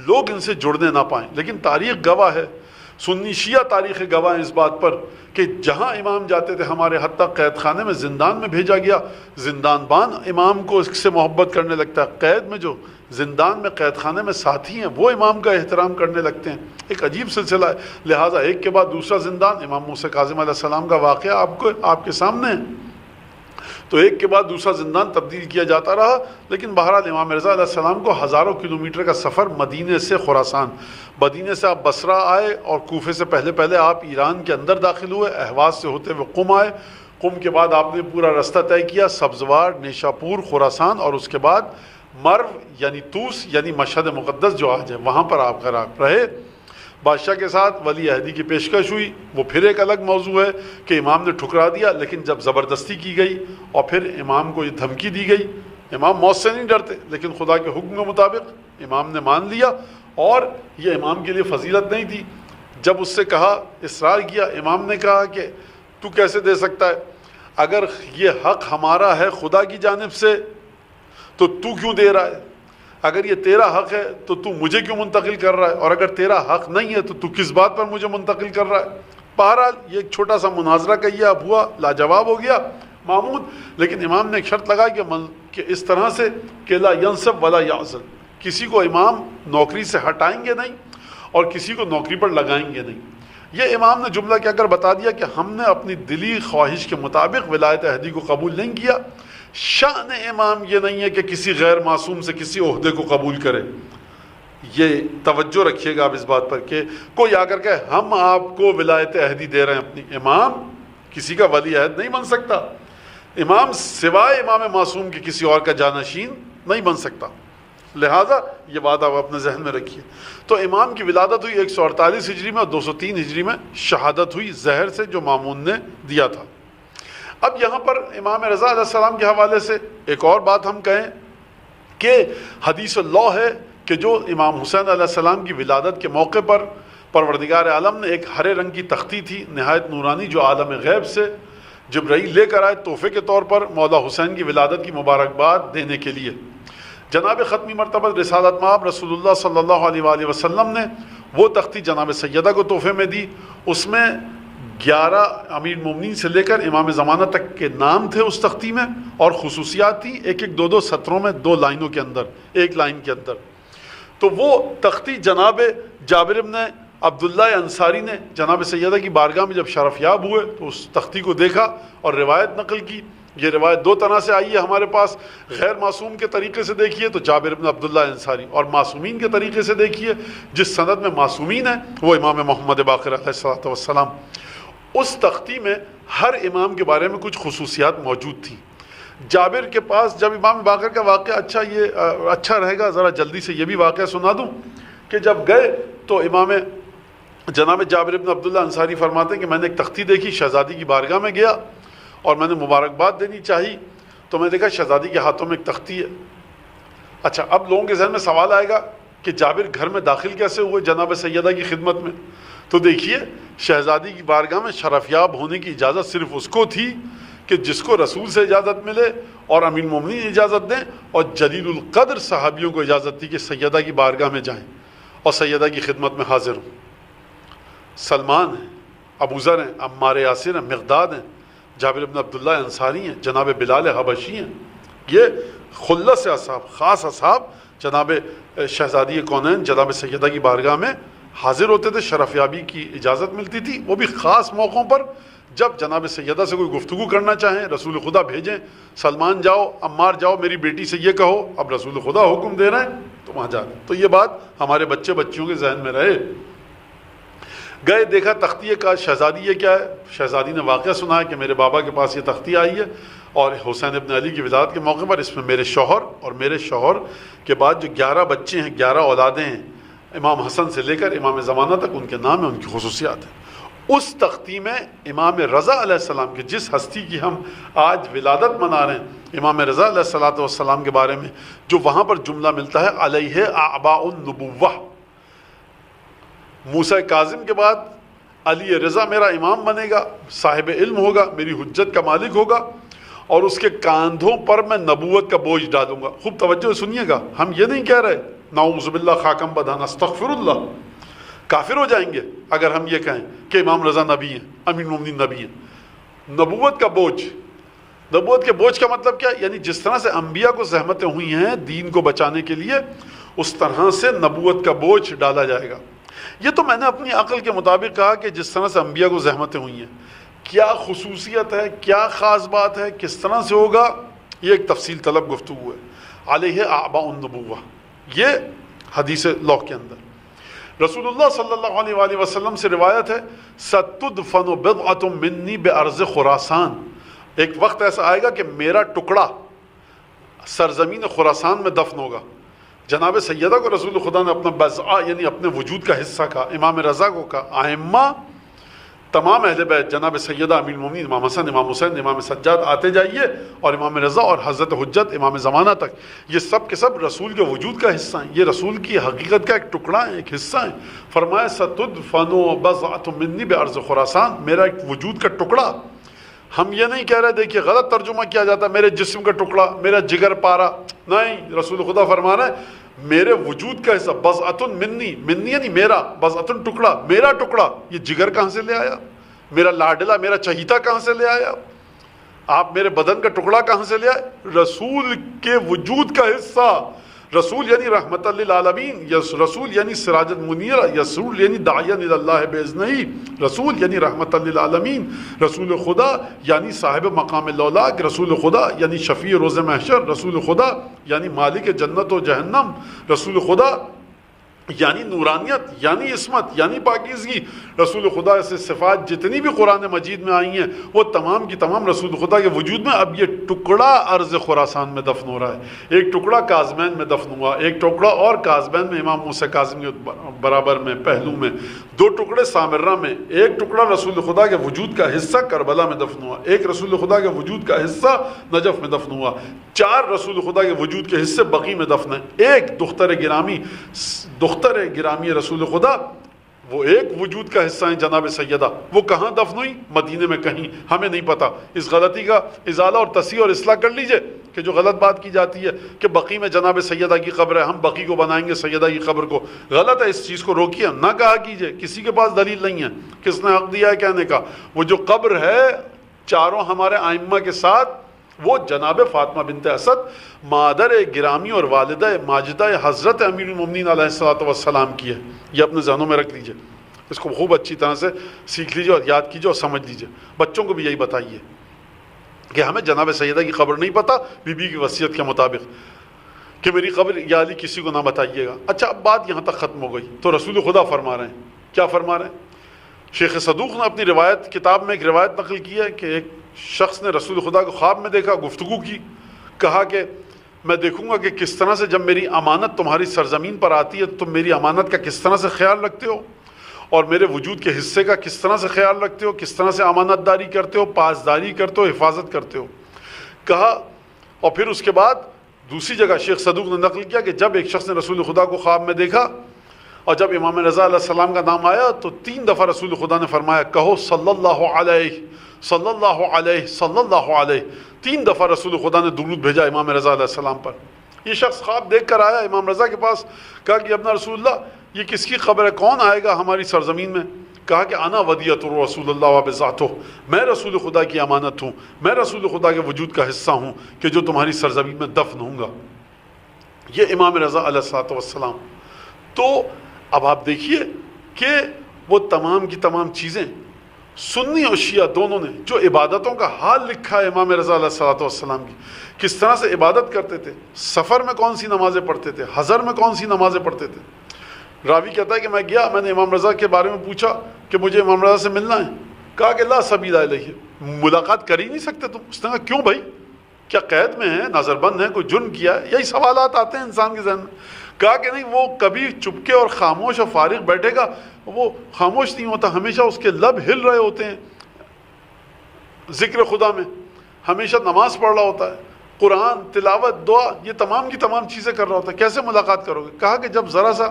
S4: لوگ ان سے جڑنے نہ پائیں۔ لیکن تاریخ گواہ ہے، سنی شیعہ تاریخ گواہ ہے اس بات پر کہ جہاں امام جاتے تھے ہمارے حتیٰ قید خانے میں، زندان میں بھیجا گیا، زندان بان امام کو اس سے محبت کرنے لگتا ہے، قید میں جو زندان میں قید خانے میں ساتھی ہیں وہ امام کا احترام کرنے لگتے ہیں۔ ایک عجیب سلسلہ ہے۔ لہٰذا ایک کے بعد دوسرا زندان، امام موسیٰ کاظم علیہ السلام کا واقعہ آپ کے سامنے ہے، تو ایک کے بعد دوسرا زندان تبدیل کیا جاتا رہا۔ لیکن بہرحال امام رضا علیہ السلام کو ہزاروں کلومیٹر کا سفر مدینے سے خراسان، مدینے سے آپ بصرہ آئے اور کوفے سے پہلے آپ ایران کے اندر داخل ہوئے، اہواز سے ہوتے ہوئے قم آئے، قم کے بعد آپ نے پورا رستہ طے کیا، سبزوار، نیشاپور، خراسان، اور اس کے بعد مرو یعنی طوس یعنی مشہد مقدس جو آج ہے وہاں پر آپ رہے۔ بادشاہ کے ساتھ ولی عہدی کی پیشکش ہوئی، وہ پھر ایک الگ موضوع ہے کہ امام نے ٹھکرا دیا، لیکن جب زبردستی کی گئی اور پھر امام کو یہ دھمکی دی گئی امام موت سے نہیں ڈرتے، لیکن خدا کے حکم کے مطابق امام نے مان لیا، اور یہ امام کے لیے فضیلت نہیں تھی۔ جب اس سے کہا، اصرار کیا، امام نے کہا کہ تو کیسے دے سکتا ہے؟ اگر یہ حق ہمارا ہے خدا کی جانب سے تو تو کیوں دے رہا ہے؟ اگر یہ تیرا حق ہے تو تو مجھے کیوں منتقل کر رہا ہے؟ اور اگر تیرا حق نہیں ہے تو تو کس بات پر مجھے منتقل کر رہا ہے؟ بہرحال یہ ایک چھوٹا سا مناظرہ کیا ہوا لاجواب ہو گیا معمول، لیکن امام نے ایک شرط لگائی کہ اس طرح سے کہ لا ینصب ولا یعزل، کسی کو امام نوکری سے ہٹائیں گے نہیں اور کسی کو نوکری پر لگائیں گے نہیں۔ یہ امام نے جملہ کیا کر بتا دیا کہ ہم نے اپنی دلی خواہش کے مطابق ولایت عہدی کو قبول نہیں کیا۔ شأن امام یہ نہیں ہے کہ کسی غیر معصوم سے کسی عہدے کو قبول کرے۔ یہ توجہ رکھیے گا آپ اس بات پر کہ کوئی آ کر کہ ہم آپ کو ولایت عہدی دے رہے ہیں اپنی، امام کسی کا ولی عہد نہیں بن سکتا، امام سوائے امام معصوم کے کسی اور کا جانشین نہیں بن سکتا، لہذا یہ بات آپ اپنے ذہن میں رکھیے۔ تو امام کی ولادت ہوئی 148 ہجری میں اور 203 ہجری میں شہادت ہوئی زہر سے جو مامون نے دیا تھا۔ اب یہاں پر امام رضا علیہ السلام کے حوالے سے ایک اور بات ہم کہیں کہ حدیث اللہ ہے کہ جو امام حسین علیہ السلام کی ولادت کے موقع پر پروردگار عالم نے ایک ہرے رنگ کی تختی تھی نہایت نورانی جو عالم غیب سے جبرائیل لے کر آئے تحفے کے طور پر مولا حسین کی ولادت کی مبارکباد دینے کے لیے۔ جناب ختمی مرتبہ رسالت مآب رسول اللہ صلی اللہ علیہ وآلہ وسلم نے وہ تختی جناب سیدہ کو تحفے میں دی، اس میں 11 امیر مومنین سے لے کر امام زمانہ تک کے نام تھے اس تختی میں، اور خصوصیات تھی ایک ایک دو سطروں میں 2 لائنوں کے اندر، ایک لائن کے اندر۔ تو وہ تختی جناب جابر ابن عبداللہ انصاری نے جناب سیدہ کی بارگاہ میں جب شرف یاب ہوئے تو اس تختی کو دیکھا اور روایت نقل کی۔ یہ روایت 2 طرح سے آئی ہے ہمارے پاس، غیر معصوم کے طریقے سے دیکھیے تو جابر ابن عبداللہ انصاری، اور معصومین کے طریقے سے دیکھیے جس سند میں معصومین ہیں وہ امام محمد باقر علیہ السلام۔ اس تختی میں ہر امام کے بارے میں کچھ خصوصیات موجود تھیں۔ جابر کے پاس جب امام باقر کا واقعہ اچھا رہے گا ذرا جلدی سے یہ بھی واقعہ سنا دوں کہ جب گئے تو امام جناب جابر ابن عبداللہ انصاری فرماتے ہیں کہ میں نے ایک تختی دیکھی، شہزادی کی بارگاہ میں گیا اور میں نے مبارکباد دینی چاہی تو میں دیکھا شہزادی کے ہاتھوں میں ایک تختی ہے۔ اچھا، اب لوگوں کے ذہن میں سوال آئے گا کہ جابر گھر میں داخل کیسے ہوئے جناب سیدہ کی خدمت میں؟ تو دیکھیے شہزادی کی بارگاہ میں شرفیاب ہونے کی اجازت صرف اس کو تھی کہ جس کو رسول سے اجازت ملے اور امیر مومنین اجازت دیں، اور جلیل القدر صحابیوں کو اجازت تھی کہ سیدہ کی بارگاہ میں جائیں اور سیدہ کی خدمت میں حاضر ہوں۔ سلمان ہیں، ابو ذر ہیں، عمار یاسر ہیں، مقداد ہیں، جابر بن عبداللہ انصاری ہیں، جناب بلال حبشی ہیں، یہ خلص اصحاب، خاص اصحاب جناب شہزادی کونین جناب سیدہ کی بارگاہ میں حاضر ہوتے تھے، شرفیابی کی اجازت ملتی تھی، وہ بھی خاص موقعوں پر جب جناب سیدہ سے کوئی گفتگو کرنا چاہیں، رسول خدا بھیجیں سلمان جاؤ، عمار جاؤ میری بیٹی سے یہ کہو، اب رسول خدا حکم دے رہے ہیں تو وہاں جا رہے ہیں۔ تو یہ بات ہمارے بچیوں کے ذہن میں رہے۔ گئے، دیکھا تختی کا، شہزادی یہ کیا ہے؟ شہزادی نے واقعہ سنا ہے کہ میرے بابا کے پاس یہ تختی آئی ہے اور حسین ابن علی کی ولادت کے موقع پر اس میں میرے شوہر اور میرے شوہر کے بعد جو 11 بچے ہیں، 11 اولادیں ہیں، امام حسن سے لے کر امام زمانہ تک ان کے نام ہیں، ان کی خصوصیات ہیں۔ اس تختی میں امام رضا علیہ السلام کے، جس ہستی کی ہم آج ولادت منا رہے ہیں، امام رضا علیہ السلام کے بارے میں جو وہاں پر جملہ ملتا ہے علیہ اعباء النبوہ، موسیٰ کاظم کے بعد علی رضا میرا امام بنے گا، صاحب علم ہوگا، میری حجت کا مالک ہوگا، اور اس کے کاندھوں پر میں نبوت کا بوجھ ڈالوں گا۔ خوب توجہ سنیے گا، ہم یہ نہیں کہہ رہے نعوذ باللہ خاکم بدھان استغفر اللہ، کافر ہو جائیں گے اگر ہم یہ کہیں کہ امام رضا نبی ہیں، امیر المومنین نبی ہیں۔ نبوت کا بوجھ، نبوت کے بوجھ کا مطلب کیا؟ یعنی جس طرح سے انبیاء کو زحمتیں ہوئی ہیں دین کو بچانے کے لیے، اس طرح سے نبوت کا بوجھ ڈالا جائے گا۔ یہ تو میں نے اپنی عقل کے مطابق کہا کہ جس طرح سے انبیاء کو زحمتیں ہوئی ہیں، کیا خصوصیت ہے، کیا خاص بات ہے، کس طرح سے ہوگا، یہ ایک تفصیل طلب گفتگو ہے۔ علیہ اعباء النبوہ، یہ حدیث لوح کے اندر رسول اللہ صلی اللہ علیہ وآلہ وسلم سے روایت ہے، ستدفن بضعۃ منی بارض خراسان، ایک وقت ایسا آئے گا کہ میرا ٹکڑا سرزمین خراسان میں دفن ہوگا۔ جناب سیدہ کو رسول خدا نے اپنا بضعہ یعنی اپنے وجود کا حصہ کہا، امام رضا کو کہا، ائمہ تمام اہل بیت جناب سیدہ امیر المومنین امام حسن، امام حسین، امام سجاد آتے جائیے، اور امام رضا اور حضرت حجت امام زمانہ تک، یہ سب کے سب رسول کے وجود کا حصہ ہیں، یہ رسول کی حقیقت کا ایک ٹکڑا ہے، ایک حصہ ہیں۔ فرمایا ستدفن بضعۃ منی بارض خراسان، میرا ایک وجود کا ٹکڑا۔ ہم یہ نہیں کہہ رہے، دیکھیے غلط ترجمہ کیا جاتا ہے میرے جسم کا ٹکڑا، میرا جگر پارا، نہیں، رسول خدا فرما رہے ہیں میرے وجود کا حصہ، بضعۃ منی، منی یعنی میرا، بضعۃ ٹکڑا، میرا ٹکڑا۔ یہ جگر کہاں سے لے آیا؟ میرا لاڈلا، میرا چہیتا کہاں سے لے آیا؟ آپ میرے بدن کا ٹکڑا کہاں سے لے آئے؟ رسول کے وجود کا حصہ۔ رسول یعنی رحمت للعالمین، رسول یعنی سراج المنیر، رسول یعنی داعیہ الی اللہ باذنہ، رسول یعنی رحمت للعالمین، رسول خدا یعنی صاحب مقام لولاک، رسول خدا یعنی شفیع روز محشر، رسول خدا یعنی مالک جنت و جہنم، رسول خدا یعنی نورانیت، یعنی عصمت، یعنی پاکیزگی۔ رسول خدا سے صفات جتنی بھی قرآن مجید میں آئی ہیں وہ تمام کی تمام رسول خدا کے وجود میں۔ اب یہ ٹکڑا ارض خراسان میں دفن ہو رہا ہے، ایک ٹکڑا کاظمین میں دفن ہوا، ایک ٹکڑا اور کاظمین میں امام موسیٰ کاظم کے برابر میں پہلو میں، دو ٹکڑے سامرہ میں، ایک ٹکڑا رسول خدا کے وجود کا حصہ کربلا میں دفن ہوا، ایک رسول خدا کے وجود کا حصہ نجف میں دفن ہوا، 4 رسول خدا کے وجود کے حصے بقیع میں دفن ہیں، ایک دختر گرامی رسول خدا، وہ ایک وجود کا حصہ ہیں جناب سیدہ، وہ کہاں دفن ہوئی؟ مدینے میں کہیں، ہمیں نہیں پتا۔ اس غلطی کا ازالہ اور تصحیح اور اصلاح کر لیجئے کہ جو غلط بات کی جاتی ہے کہ بقیع میں جناب سیدہ کی قبر ہے، ہم بقیع کو بنائیں گے سیدہ کی قبر کو، غلط ہے، اس چیز کو روکیے، نہ کہا کیجئے، کسی کے پاس دلیل نہیں ہے، کس نے حق دیا ہے کہنے کا؟ وہ جو قبر ہے چاروں ہمارے آئمہ کے ساتھ، وہ جناب فاطمہ بنت اسد مادر گرامی اور والدہ ماجدہ حضرت امیر المومنین علیہ السلام کی ہے۔ یہ اپنے ذہنوں میں رکھ لیجئے، اس کو خوب اچھی طرح سے سیکھ لیجئے اور یاد کیجئے اور سمجھ لیجئے۔ بچوں کو بھی یہی بتائیے کہ ہمیں جناب سیدہ کی خبر نہیں پتہ، بی بی کی وصیت کے مطابق کہ میری قبر یا علی کسی کو نہ بتائیے گا۔ اچھا اب بات یہاں تک ختم ہو گئی تو رسول خدا فرما رہے ہیں، کیا فرما رہے ہیں؟ شیخ صدوق نے اپنی روایت کتاب میں ایک روایت نقل کی ہے کہ ایک شخص نے رسول خدا کو خواب میں دیکھا، گفتگو کی، کہا کہ میں دیکھوں گا کہ کس طرح سے جب میری امانت تمہاری سرزمین پر آتی ہے تو تم میری امانت کا کس طرح سے خیال رکھتے ہو، اور میرے وجود کے حصے کا کس طرح سے خیال رکھتے ہو، کس طرح سے امانت داری کرتے ہو، پاسداری کرتے ہو، حفاظت کرتے ہو، کہا۔ اور پھر اس کے بعد دوسری جگہ شیخ صدوق نے نقل کیا کہ جب ایک شخص نے رسول خدا کو خواب میں دیکھا اور جب امام رضا علیہ السلام کا نام آیا تو 3 دفعہ رسول خدا نے فرمایا کہو صلی اللہ علیہ، صلی اللہ علیہ، صلی اللہ علیہ، 3 دفعہ رسول خدا نے درود بھیجا امام رضا علیہ السلام پر۔ یہ شخص خواب دیکھ کر آیا امام رضا کے پاس، کہا کہ ابن رسول اللہ یہ کس کی خبر ہے، کون آئے گا ہماری سرزمین میں؟ کہا کہ انا ودیعۃ رسول اللہ وبذاتہ، میں رسول خدا کی امانت ہوں، میں رسول خدا کے وجود کا حصہ ہوں کہ جو تمہاری سرزمین میں دفن ہوں گا۔ یہ امام رضا علیہ السلام۔ تو اب آپ دیکھیے کہ وہ تمام کی تمام چیزیں سنی اور شیعہ دونوں نے جو عبادتوں کا حال لکھا ہے امام رضا علیہ السلام کی، کس طرح سے عبادت کرتے تھے، سفر میں کون سی نمازیں پڑھتے تھے، حضر میں کون سی نمازیں پڑھتے تھے۔ راوی کہتا ہے کہ میں گیا، میں نے امام رضا کے بارے میں پوچھا کہ مجھے امام رضا سے ملنا ہے، کہا کہ لا سبیل الیہ، ملاقات کر ہی نہیں سکتے تم۔ اس نے کہا کیوں بھائی، کیا قید میں ہے، نظر بند ہے، کوئی جرم کیا ہے؟ یہی سوالات آتے ہیں انسان کے ذہن میں۔ کہا کہ نہیں، وہ کبھی چپکے اور خاموش اور فارغ بیٹھے گا، وہ خاموش نہیں ہوتا، ہمیشہ اس کے لب ہل رہے ہوتے ہیں ذکر خدا میں، ہمیشہ نماز پڑھ رہا ہوتا ہے، قرآن تلاوت دعا، یہ تمام کی تمام چیزیں کر رہا ہوتا ہے، کیسے ملاقات کرو گے؟ کہا کہ جب ذرا سا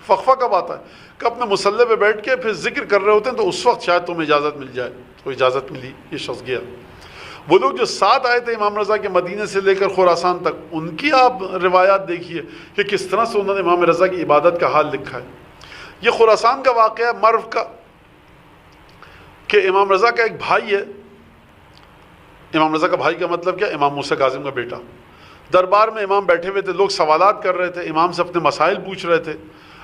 S4: وقفہ کب آتا ہے کہ اپنے مصلے پہ بیٹھ کے پھر ذکر کر رہے ہوتے ہیں تو اس وقت شاید تمہیں اجازت مل جائے۔ تو اجازت ملی، یہ شخص گیا۔ وہ لوگ جو 7 آئے تھے امام رضا کے مدینے سے لے کر خراسان تک، ان کی آپ روایات دیکھیے کہ کس طرح سے انہوں نے امام رضا کی عبادت کا حال لکھا ہے۔ یہ خراسان کا واقعہ ہے مرو کا، کہ امام رضا کا ایک بھائی ہے، امام رضا کا بھائی کا مطلب کیا؟ امام موسیٰ کاظم کا بیٹا۔ دربار میں امام بیٹھے ہوئے تھے، لوگ سوالات کر رہے تھے، امام سے اپنے مسائل پوچھ رہے تھے۔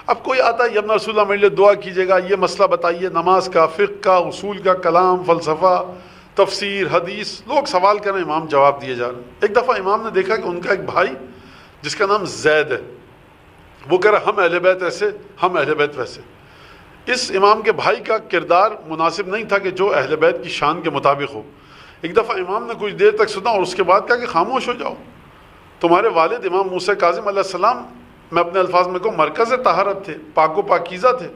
S4: اب کوئی آتا ہے یا ابن رسول اللہ میرے لیے دعا کیجیے گا، یہ مسئلہ بتائیے، نماز کا، فقہ کا، اصول کا، کلام، فلسفہ، تفسیر، حدیث، لوگ سوال کر رہے ہیں، امام جواب دیے جا رہے ہیں۔ ایک دفعہ امام نے دیکھا کہ ان کا ایک بھائی جس کا نام زید ہے، وہ کہہ رہا ہم اہل بیت ایسے، ہم اہل بیت ویسے۔ اس امام کے بھائی کا کردار مناسب نہیں تھا کہ جو اہل بیت کی شان کے مطابق ہو۔ ایک دفعہ امام نے کچھ دیر تک سنا اور اس کے بعد کہا کہ خاموش ہو جاؤ، تمہارے والد امام موسیٰ کاظم علیہ السلام، میں اپنے الفاظ میں کہوں، مرکز طہارت تھے، پاک و پاکیزہ تھے،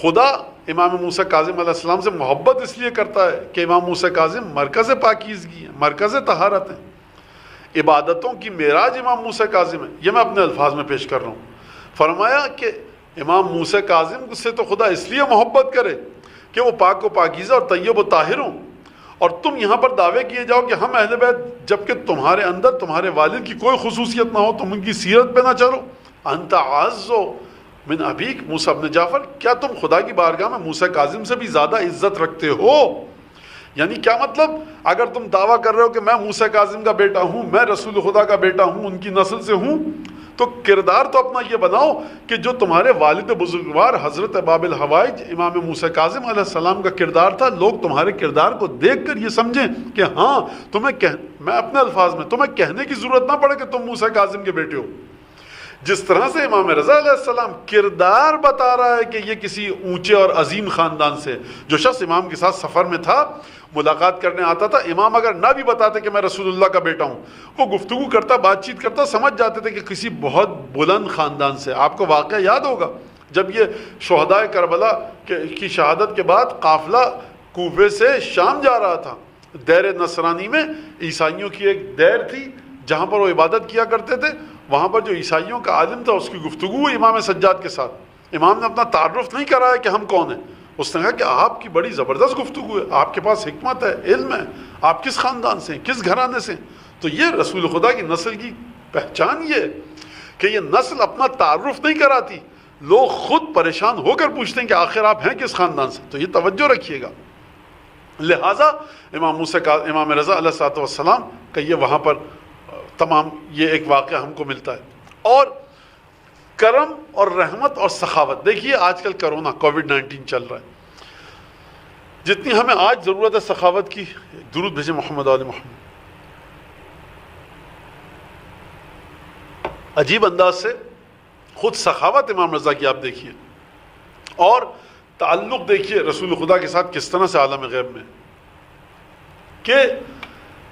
S4: خدا امام موسیٰ کاظم علیہ السلام سے محبت اس لیے کرتا ہے کہ امام موسیٰ کاظم مرکز پاکیزگی ہیں، مرکز طہارت ہیں، عبادتوں کی معراج امام موسیٰ کاظم ہے. یہ میں اپنے الفاظ میں پیش کر رہا ہوں. فرمایا کہ امام موسیٰ کاظم سے تو خدا اس لیے محبت کرے کہ وہ پاک و پاکیزہ اور طیب و طاہر ہوں، اور تم یہاں پر دعوے کیے جاؤ کہ ہم اہل بیت، جبکہ تمہارے اندر تمہارے والد کی کوئی خصوصیت نہ ہو، تم ان کی سیرت پہ نہ چلو. انت اعز من ابیک موسیٰ ابن جعفر، کیا تم خدا کی بارگاہ میں موسیٰ کاظم سے بھی زیادہ عزت رکھتے ہو؟ یعنی کیا مطلب؟ اگر تم دعویٰ کر رہے ہو کہ میں موسیٰ کاظم کا بیٹا ہوں، میں رسول خدا کا بیٹا ہوں، ان کی نسل سے ہوں، تو کردار تو اپنا یہ بناؤ کہ جو تمہارے والد بزرگوار حضرت باب الحوائج امام موسیٰ کاظم علیہ السلام کا کردار تھا، لوگ تمہارے کردار کو دیکھ کر یہ سمجھیں کہ ہاں میں اپنے الفاظ میں تمہیں کہنے کی ضرورت نہ پڑے کہ تم موسیٰ کاظم کے بیٹے ہو. جس طرح سے امام رضا علیہ السلام کردار بتا رہا ہے کہ یہ کسی اونچے اور عظیم خاندان سے، جو شخص امام کے ساتھ سفر میں تھا، ملاقات کرنے آتا تھا، امام اگر نہ بھی بتاتے کہ میں رسول اللہ کا بیٹا ہوں، وہ گفتگو کرتا، بات چیت کرتا، سمجھ جاتے تھے کہ کسی بہت بلند خاندان سے. آپ کو واقعہ یاد ہوگا جب یہ شہدائے کربلا کی شہادت کے بعد قافلہ کوفے سے شام جا رہا تھا، دیر نصرانی میں عیسائیوں کی ایک دیر تھی جہاں پر وہ عبادت کیا کرتے تھے. وہاں پر جو عیسائیوں کا عالم تھا اس کی گفتگو ہوئی امام سجاد کے ساتھ. امام نے اپنا تعارف نہیں کرایا کہ ہم کون ہیں، اس نے کہا کہ آپ کی بڑی زبردست گفتگو ہے، آپ کے پاس حکمت ہے، علم ہے، آپ کس خاندان سے ہیں، کس گھرانے سے ہیں. تو یہ رسول خدا کی نسل کی پہچان یہ ہے کہ یہ نسل اپنا تعارف نہیں کراتی، لوگ خود پریشان ہو کر پوچھتے ہیں کہ آخر آپ ہیں کس خاندان سے. تو یہ توجہ رکھیے گا. لہٰذا امام رضا علیہ السلام کا یہ وہاں پر تمام یہ ایک واقعہ ہم کو ملتا ہے. اور کرم اور رحمت اور سخاوت، دیکھیے آج کل کرونا کووڈ-19 چل رہا ہے، جتنی ہمیں آج ضرورت ہے سخاوت کی، درود بھیجیں محمد آل محمد. عجیب انداز سے خود سخاوت امام رضا کی آپ دیکھیے، اور تعلق دیکھیے رسول خدا کے ساتھ کس طرح سے عالم غیب میں، کہ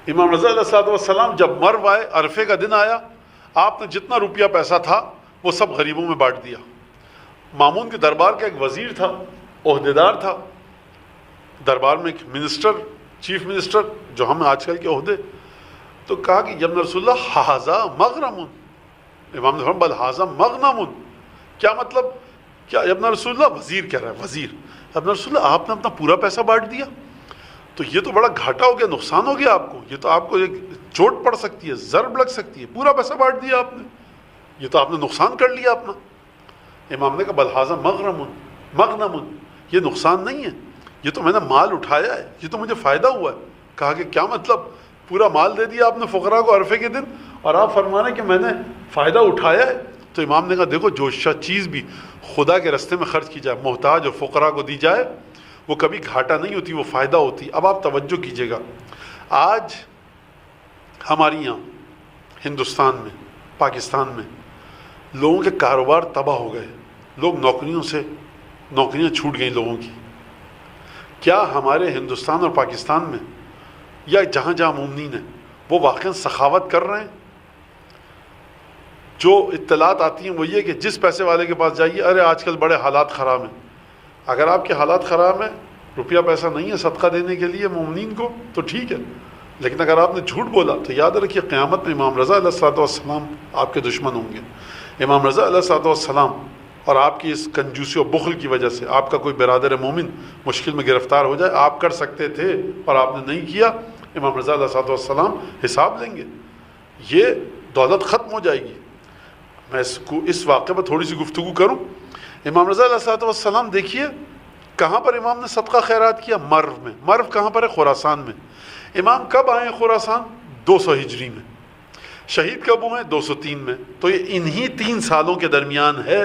S4: امام رضا علیہ السلام جب مرو آئے، عرفے کا دن آیا، آپ نے جتنا روپیہ پیسہ تھا وہ سب غریبوں میں بانٹ دیا. مامون کے دربار کا ایک وزیر تھا، عہدیدار تھا دربار میں، ایک منسٹر، چیف منسٹر جو ہم آج کل کے عہدے، تو کہا کہ یا ابن رسول اللہ ھذا مغرم. امام نے فرمایا بل ھذا مغنم. کیا مطلب؟ کیا ابن رسول اللہ؟ وزیر کہہ رہا ہے، وزیر. ابن رسول اللہ آپ نے اپنا پورا پیسہ بانٹ دیا، تو یہ تو بڑا گھاٹا ہو گیا، نقصان ہو گیا آپ کو، یہ تو آپ کو ایک چوٹ پڑ سکتی ہے، ضرب لگ سکتی ہے، پورا پیسہ بانٹ دیا آپ نے، یہ تو آپ نے نقصان کر لیا اپنا. امام نے کہا بل ھذا مغنم، یہ نقصان نہیں ہے، یہ تو میں نے مال اٹھایا ہے، یہ تو مجھے فائدہ ہوا ہے. کہا کہ کیا مطلب؟ پورا مال دے دیا آپ نے فقراء کو عرفے کے دن، اور آپ فرما رہے ہیں کہ میں نے فائدہ اٹھایا ہے. تو امام نے کہا دیکھو جو چیز بھی خدا کے راستے میں خرچ کی جائے، محتاج اور فقراء کو دی جائے، وہ کبھی گھاٹا نہیں ہوتی، وہ فائدہ ہوتی. اب آپ توجہ کیجئے گا، آج ہماری یہاں ہندوستان میں، پاکستان میں لوگوں کے کاروبار تباہ ہو گئے، لوگ نوکریاں چھوٹ گئیں لوگوں کی. کیا ہمارے ہندوستان اور پاکستان میں یا جہاں جہاں مومنین ہیں وہ واقعاً سخاوت کر رہے ہیں؟ جو اطلاعات آتی ہیں وہ یہ کہ جس پیسے والے کے پاس جائیے، ارے آج کل بڑے حالات خراب ہیں. اگر آپ کے حالات خراب ہیں، روپیہ پیسہ نہیں ہے صدقہ دینے کے لیے مومنین کو، تو ٹھیک ہے، لیکن اگر آپ نے جھوٹ بولا تو یاد رکھیے قیامت میں امام رضا علیہ السلام آپ کے دشمن ہوں گے. امام رضا علیہ السلام اور آپ کی اس کنجوسی و بخل کی وجہ سے آپ کا کوئی برادر مومن مشکل میں گرفتار ہو جائے، آپ کر سکتے تھے اور آپ نے نہیں کیا، امام رضا علیہ السلام حساب لیں گے، یہ دولت ختم ہو جائے گی. میں اس واقعے پر تھوڑی سی گفتگو کروں. امام رضا علیہ السلام دیکھیے کہاں پر امام نے صدقہ خیرات کیا، مرو میں. مرو کہاں پر ہے؟ خراسان میں. امام کب آئے خراسان؟ 200 ہجری میں. شہید کب ہوئے؟ 203 میں. تو یہ انہی 3 سالوں کے درمیان ہے.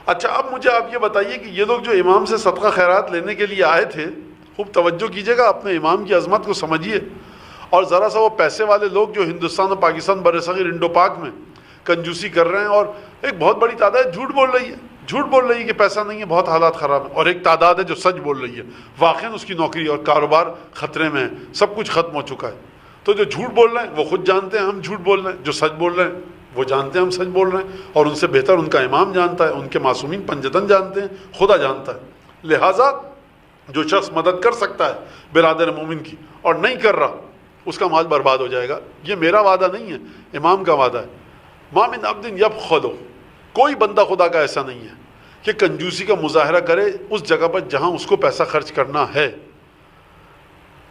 S4: اچھا اب مجھے آپ یہ بتائیے کہ یہ لوگ جو امام سے صدقہ خیرات لینے کے لیے آئے تھے، خوب توجہ کیجیے گا، اپنے امام کی عظمت کو سمجھیے، اور ذرا سا وہ پیسے والے لوگ جو ہندوستان اور پاکستان برصغیر انڈو پاک میں کنجوسی کر رہے ہیں، اور ایک بہت بڑی تعداد جھوٹ بول رہی ہے کہ پیسہ نہیں ہے، بہت حالات خراب ہیں، اور ایک تعداد ہے جو سچ بول رہی ہے، واقعاً اس کی نوکری اور کاروبار خطرے میں ہے، سب کچھ ختم ہو چکا ہے. تو جو جھوٹ بول رہے ہیں وہ خود جانتے ہیں ہم جھوٹ بول رہے ہیں، جو سچ بول رہے ہیں وہ جانتے ہیں ہم سچ بول رہے ہیں، اور ان سے بہتر ان کا امام جانتا ہے، ان کے معصومین پنجتن جانتے ہیں، خدا جانتا ہے۔ لہٰذا جو شخص مدد کر سکتا ہے برادر مومن کی اور نہیں کر رہا، اس کا مال برباد ہو جائے گا۔ یہ میرا وعدہ نہیں ہے، امام کا وعدہ ہے۔ ما من عبد یبخل، کوئی بندہ خدا کا ایسا نہیں ہے کہ کنجوسی کا مظاہرہ کرے اس جگہ پر جہاں اس کو پیسہ خرچ کرنا ہے،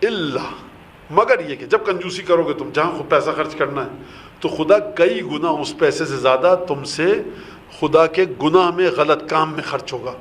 S4: الا، مگر یہ کہ جب کنجوسی کرو گے تم جہاں پیسہ خرچ کرنا ہے تو خدا کئی گنا اس پیسے سے زیادہ تم سے خدا کے گناہ میں، غلط کام میں خرچ ہوگا۔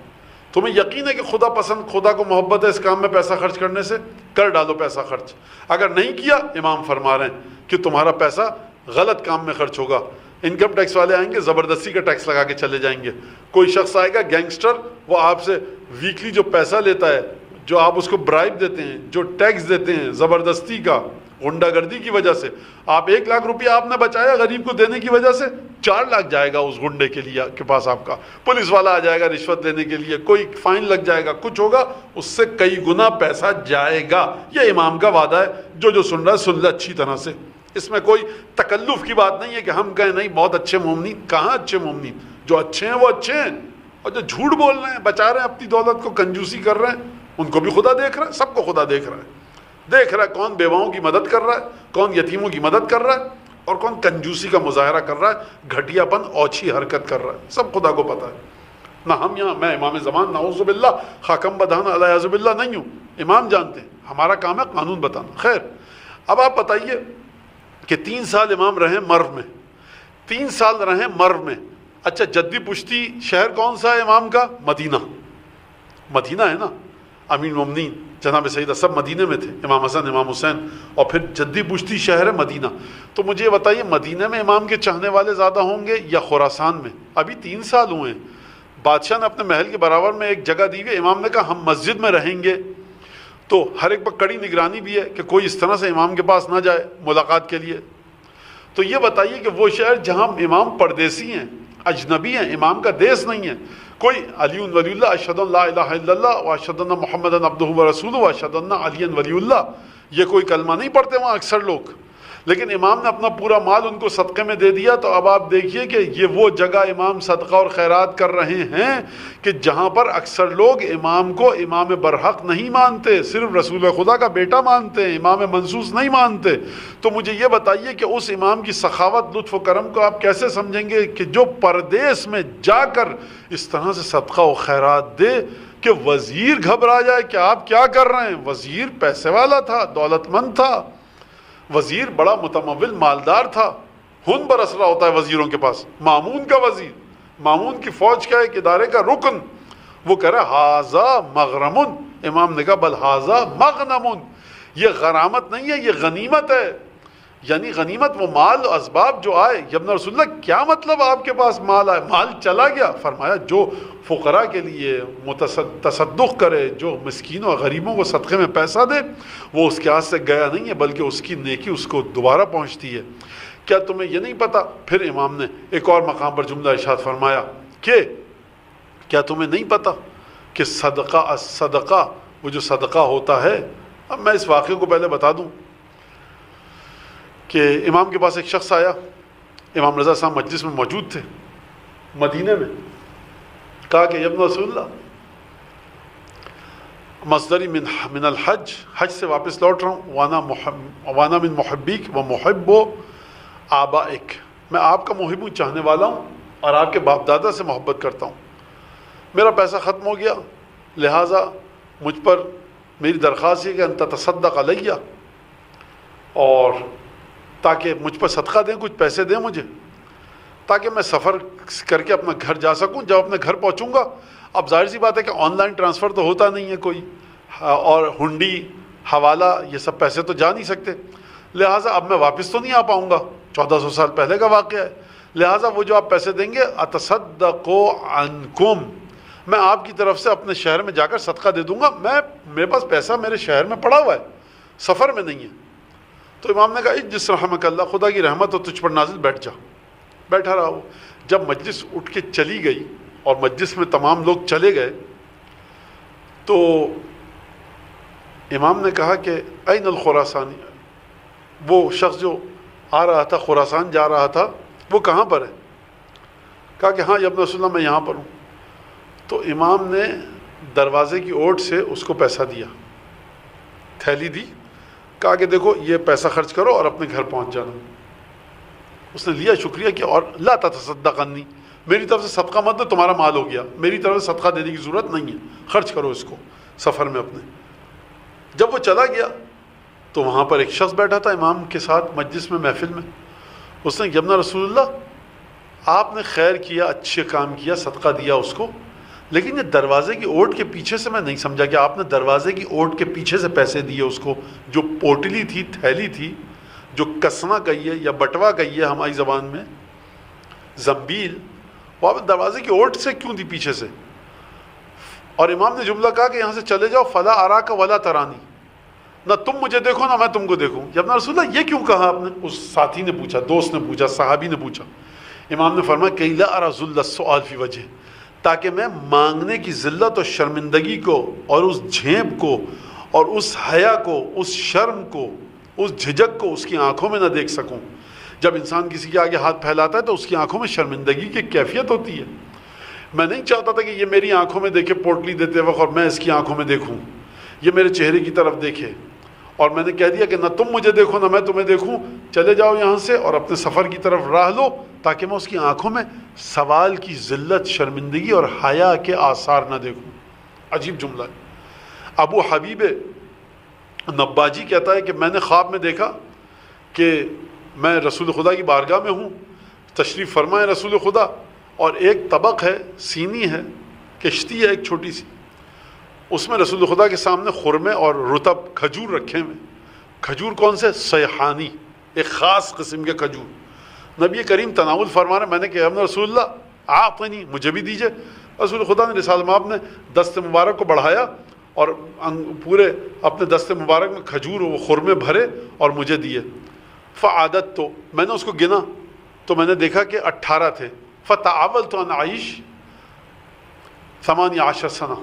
S4: تمہیں یقین ہے کہ خدا پسند، خدا کو محبت ہے اس کام میں پیسہ خرچ کرنے سے، کر ڈالو پیسہ خرچ۔ اگر نہیں کیا، امام فرما رہے ہیں کہ تمہارا پیسہ غلط کام میں خرچ ہوگا۔ انکم ٹیکس والے آئیں گے، زبردستی کا ٹیکس لگا کے چلے جائیں گے۔ کوئی شخص آئے گا گینگسٹر، وہ آپ سے ویکلی جو پیسہ لیتا ہے، جو آپ اس کو برائب دیتے ہیں، جو ٹیکس دیتے ہیں زبردستی کا، غنڈہ گردی کی وجہ سے، آپ 1 لاکھ روپیہ آپ نے بچایا غریب کو دینے کی وجہ سے، 4 لاکھ جائے گا اس گنڈے کے لیے کے پاس آپ کا۔ پولیس والا آ جائے گا رشوت لینے کے لیے، کوئی فائن لگ جائے گا، کچھ ہوگا، اس سے کئی گنا پیسہ جائے گا۔ یہ امام کا وعدہ ہے، جو سن رہا ہے سن لے اچھی طرح سے۔ اس میں کوئی تکلف کی بات نہیں ہے کہ ہم کہیں نہیں بہت اچھے مومنین، کہاں اچھے مومنین؟ جو اچھے ہیں وہ اچھے ہیں، اور جو جھوٹ بول رہے ہیں، بچا رہے ہیں اپنی دولت کو، کنجوسی کر رہے ہیں، ان کو بھی خدا دیکھ رہا ہے، سب کو خدا دیکھ رہا ہے۔ دیکھ رہا ہے کون بیواؤں کی مدد کر رہا ہے، کون یتیموں کی مدد کر رہا ہے، اور کون کنجوسی کا مظاہرہ کر رہا ہے، گھٹیا پن، اوچھی حرکت کر رہا ہے، سب خدا کو پتہ ہے۔ نہ ہم یہاں، میں امام زمان نعوذ باللہ خاکم بدہن علیہ باللہ نہیں ہوں، امام جانتے ہیں، ہمارا کام ہے قانون بتانا۔ خیر، اب آپ بتائیے کہ 3 سال امام رہے مرو میں، 3 سال رہے مرو میں۔ اچھا، جدی پشتی شہر کون سا ہے امام کا؟ مدینہ، مدینہ ہے نا، امین المومنین جناب سیدہ سب مدینہ میں تھے، امام حسن، امام حسین، اور پھر جدی پشتی شہر ہے مدینہ۔ تو مجھے یہ بتائیے، مدینہ میں امام کے چاہنے والے زیادہ ہوں گے یا خراسان میں؟ ابھی 3 سال ہوئے ہیں، بادشاہ نے اپنے محل کے برابر میں ایک جگہ دی ہوئی، امام نے کہا ہم مسجد میں رہیں گے، تو ہر ایک پر کڑی نگرانی بھی ہے کہ کوئی اس طرح سے امام کے پاس نہ جائے ملاقات کے لیے۔ تو یہ بتائیے کہ وہ شہر جہاں امام پردیسی ہیں، اجنبی ہیں، امام کا دیس نہیں ہے، کوئی علی ولی اللہ، اشہد ان لا الہ الا اللہ و اشہد ان محمدن عبدہ و رسولہ و اشہد ان علی ولی اللہ، یہ کوئی کلمہ نہیں پڑھتے وہاں اکثر لوگ، لیکن امام نے اپنا پورا مال ان کو صدقے میں دے دیا۔ تو اب آپ دیکھیے کہ یہ وہ جگہ امام صدقہ اور خیرات کر رہے ہیں کہ جہاں پر اکثر لوگ امام کو امام برحق نہیں مانتے، صرف رسول خدا کا بیٹا مانتے ہیں، امام منصوص نہیں مانتے۔ تو مجھے یہ بتائیے کہ اس امام کی سخاوت، لطف و کرم کو آپ کیسے سمجھیں گے کہ جو پردیس میں جا کر اس طرح سے صدقہ و خیرات دے کہ وزیر گھبرا جائے کہ آپ کیا کر رہے ہیں؟ وزیر پیسے والا تھا، دولت مند تھا، وزیر بڑا متمول مالدار تھا، خون برس رہا ہوتا ہے وزیروں کے پاس۔ مامون کا وزیر، مامون کی فوج کا ایک ادارے کا رکن، وہ کہہ رہا ہاذا مغرمن، امام نے کہا بل ہاذا مغنمن، یہ غرامت نہیں ہے، یہ غنیمت ہے، یعنی غنیمت وہ مال و اسباب جو آئے۔ یا ابن رسول اللہ کیا مطلب آپ کے پاس مال آئے، مال چلا گیا؟ فرمایا جو فقراء کے لیے تصدق کرے، جو مسکینوں اور غریبوں کو صدقے میں پیسہ دے، وہ اس کے ہاتھ سے گیا نہیں ہے، بلکہ اس کی نیکی اس کو دوبارہ پہنچتی ہے۔ کیا تمہیں یہ نہیں پتا؟ پھر امام نے ایک اور مقام پر جملہ ارشاد فرمایا کہ کیا تمہیں نہیں پتا کہ صدقہ وہ جو صدقہ ہوتا ہے، اب میں اس واقعے کو پہلے بتا دوں کہ امام کے پاس ایک شخص آیا، امام رضا صاحب مجلس میں موجود تھے مدینہ میں، کہا کہ ابن رسول اللہ مصدری من الحج، حج سے واپس لوٹ رہا ہوں، وانا من محبیک و محب آبائک، میں آپ کا محب ہوں، چاہنے والا ہوں، اور آپ کے باپ دادا سے محبت کرتا ہوں۔ میرا پیسہ ختم ہو گیا، لہٰذا مجھ پر میری درخواست ہے کہ انت تصدق علیہ، اور تاکہ مجھ پر صدقہ دیں، کچھ پیسے دیں مجھے، تاکہ میں سفر کر کے اپنا گھر جا سکوں۔ جب اپنے گھر پہنچوں گا، اب ظاہر سی بات ہے کہ آن لائن ٹرانسفر تو ہوتا نہیں ہے کوئی، اور ہنڈی، حوالہ، یہ سب پیسے تو جا نہیں سکتے، لہٰذا اب میں واپس تو نہیں آ پاؤں گا، 1400 سال پہلے کا واقعہ ہے، لہٰذا وہ جو آپ پیسے دیں گے، اتصدق عنکم، میں آپ کی طرف سے اپنے شہر میں جا کر صدقہ دے دوں گا، میرے پاس پیسہ میرے شہر میں پڑا ہوا ہے، سفر میں نہیں ہے۔ تو امام نے کہا اجلس رحمک اللہ، خدا کی رحمت ہو تجھ پر نازل، بیٹھ جا۔ بیٹھا رہا وہ۔ جب مجلس اٹھ کے چلی گئی اور مجلس میں تمام لوگ چلے گئے، تو امام نے کہا کہ این الخراسانی، وہ شخص جو آ رہا تھا، خراسان جا رہا تھا، وہ کہاں پر ہے؟ کہا کہ ہاں یا ابن رسول اللہ میں یہاں پر ہوں. تو امام نے دروازے کی اوٹ سے اس کو پیسہ دیا، تھیلی دی، کہا کہ دیکھو یہ پیسہ خرچ کرو اور اپنے گھر پہنچ جانا. اس نے لیا، شکریہ کیا، اور لا تتصدق عنی، میری طرف سے صدقہ مت دو، تمہارا مال ہو گیا، میری طرف سے صدقہ دینے کی ضرورت نہیں ہے، خرچ کرو اس کو سفر میں اپنے. جب وہ چلا گیا تو وہاں پر ایک شخص بیٹھا تھا امام کے ساتھ مجلس میں، محفل میں. اس نے ابن رسول اللہ آپ نے خیر کیا، اچھے کام کیا، صدقہ دیا اس کو، لیکن یہ دروازے کی اوٹ کے پیچھے سے میں نہیں سمجھا کہ آپ نے دروازے کی اوٹ کے پیچھے سے پیسے دیے اس کو. جو پوٹلی تھی، تھیلی تھی، جو کسنا کہیے یا بٹوا کہیے ہماری زبان میں، زنبیل، وہ آپ دروازے کی اوٹ سے کیوں دی پیچھے سے؟ اور امام نے جملہ کہا کہ یہاں سے چلے جاؤ، فلا اراک ولا ترانی، نہ تم مجھے دیکھو نہ میں تم کو دیکھوں. یا ابن رسول اللہ یہ کیوں کہا آپ نے؟ اس ساتھی نے پوچھا، دوست نے پوچھا، صحابی نے پوچھا. امام نے فرمایا کہ لا ارى ذل السؤال فی وجہ، تاکہ میں مانگنے کی ذلت اور شرمندگی کو اور اس جھیپ کو اور اس حیا کو، اس شرم کو، اس جھجک کو اس کی آنکھوں میں نہ دیکھ سکوں. جب انسان کسی کے آگے ہاتھ پھیلاتا ہے تو اس کی آنکھوں میں شرمندگی کی کیفیت ہوتی ہے. میں نہیں چاہتا تھا کہ یہ میری آنکھوں میں دیکھے پوٹلی دیتے وقت اور میں اس کی آنکھوں میں دیکھوں، یہ میرے چہرے کی طرف دیکھے. اور میں نے کہہ دیا کہ نہ تم مجھے دیکھو نہ میں تمہیں دیکھوں، چلے جاؤ یہاں سے اور اپنے سفر کی طرف راہ لو، تاکہ میں اس کی آنکھوں میں سوال کی ذلت، شرمندگی اور حیا کے آثار نہ دیکھوں. عجیب جملہ ہے. ابو حبیب نباجی کہتا ہے کہ میں نے خواب میں دیکھا کہ میں رسول خدا کی بارگاہ میں ہوں، تشریف فرمائے رسول خدا، اور ایک طبق ہے، سینی ہے، کشتی ہے ایک چھوٹی سی، اس میں رسول خدا کے سامنے خرمے اور رطب کھجور رکھے ہوئے. کھجور کون سے؟ سیحانی، ایک خاص قسم کے کھجور. نبی کریم تناول فرما رہے، میں نے کہا رسول اللہ اعطنی، مجھے بھی دیجئے. رسول خدا نے رسالہ مآب نے دست مبارک کو بڑھایا اور پورے اپنے دست مبارک میں کھجور و خرمے بھرے اور مجھے دیے. فعادت، تو میں نے اس کو گنا تو میں نے دیکھا کہ 18 تھے. فتعاولت ان اعیش 18 سنہ،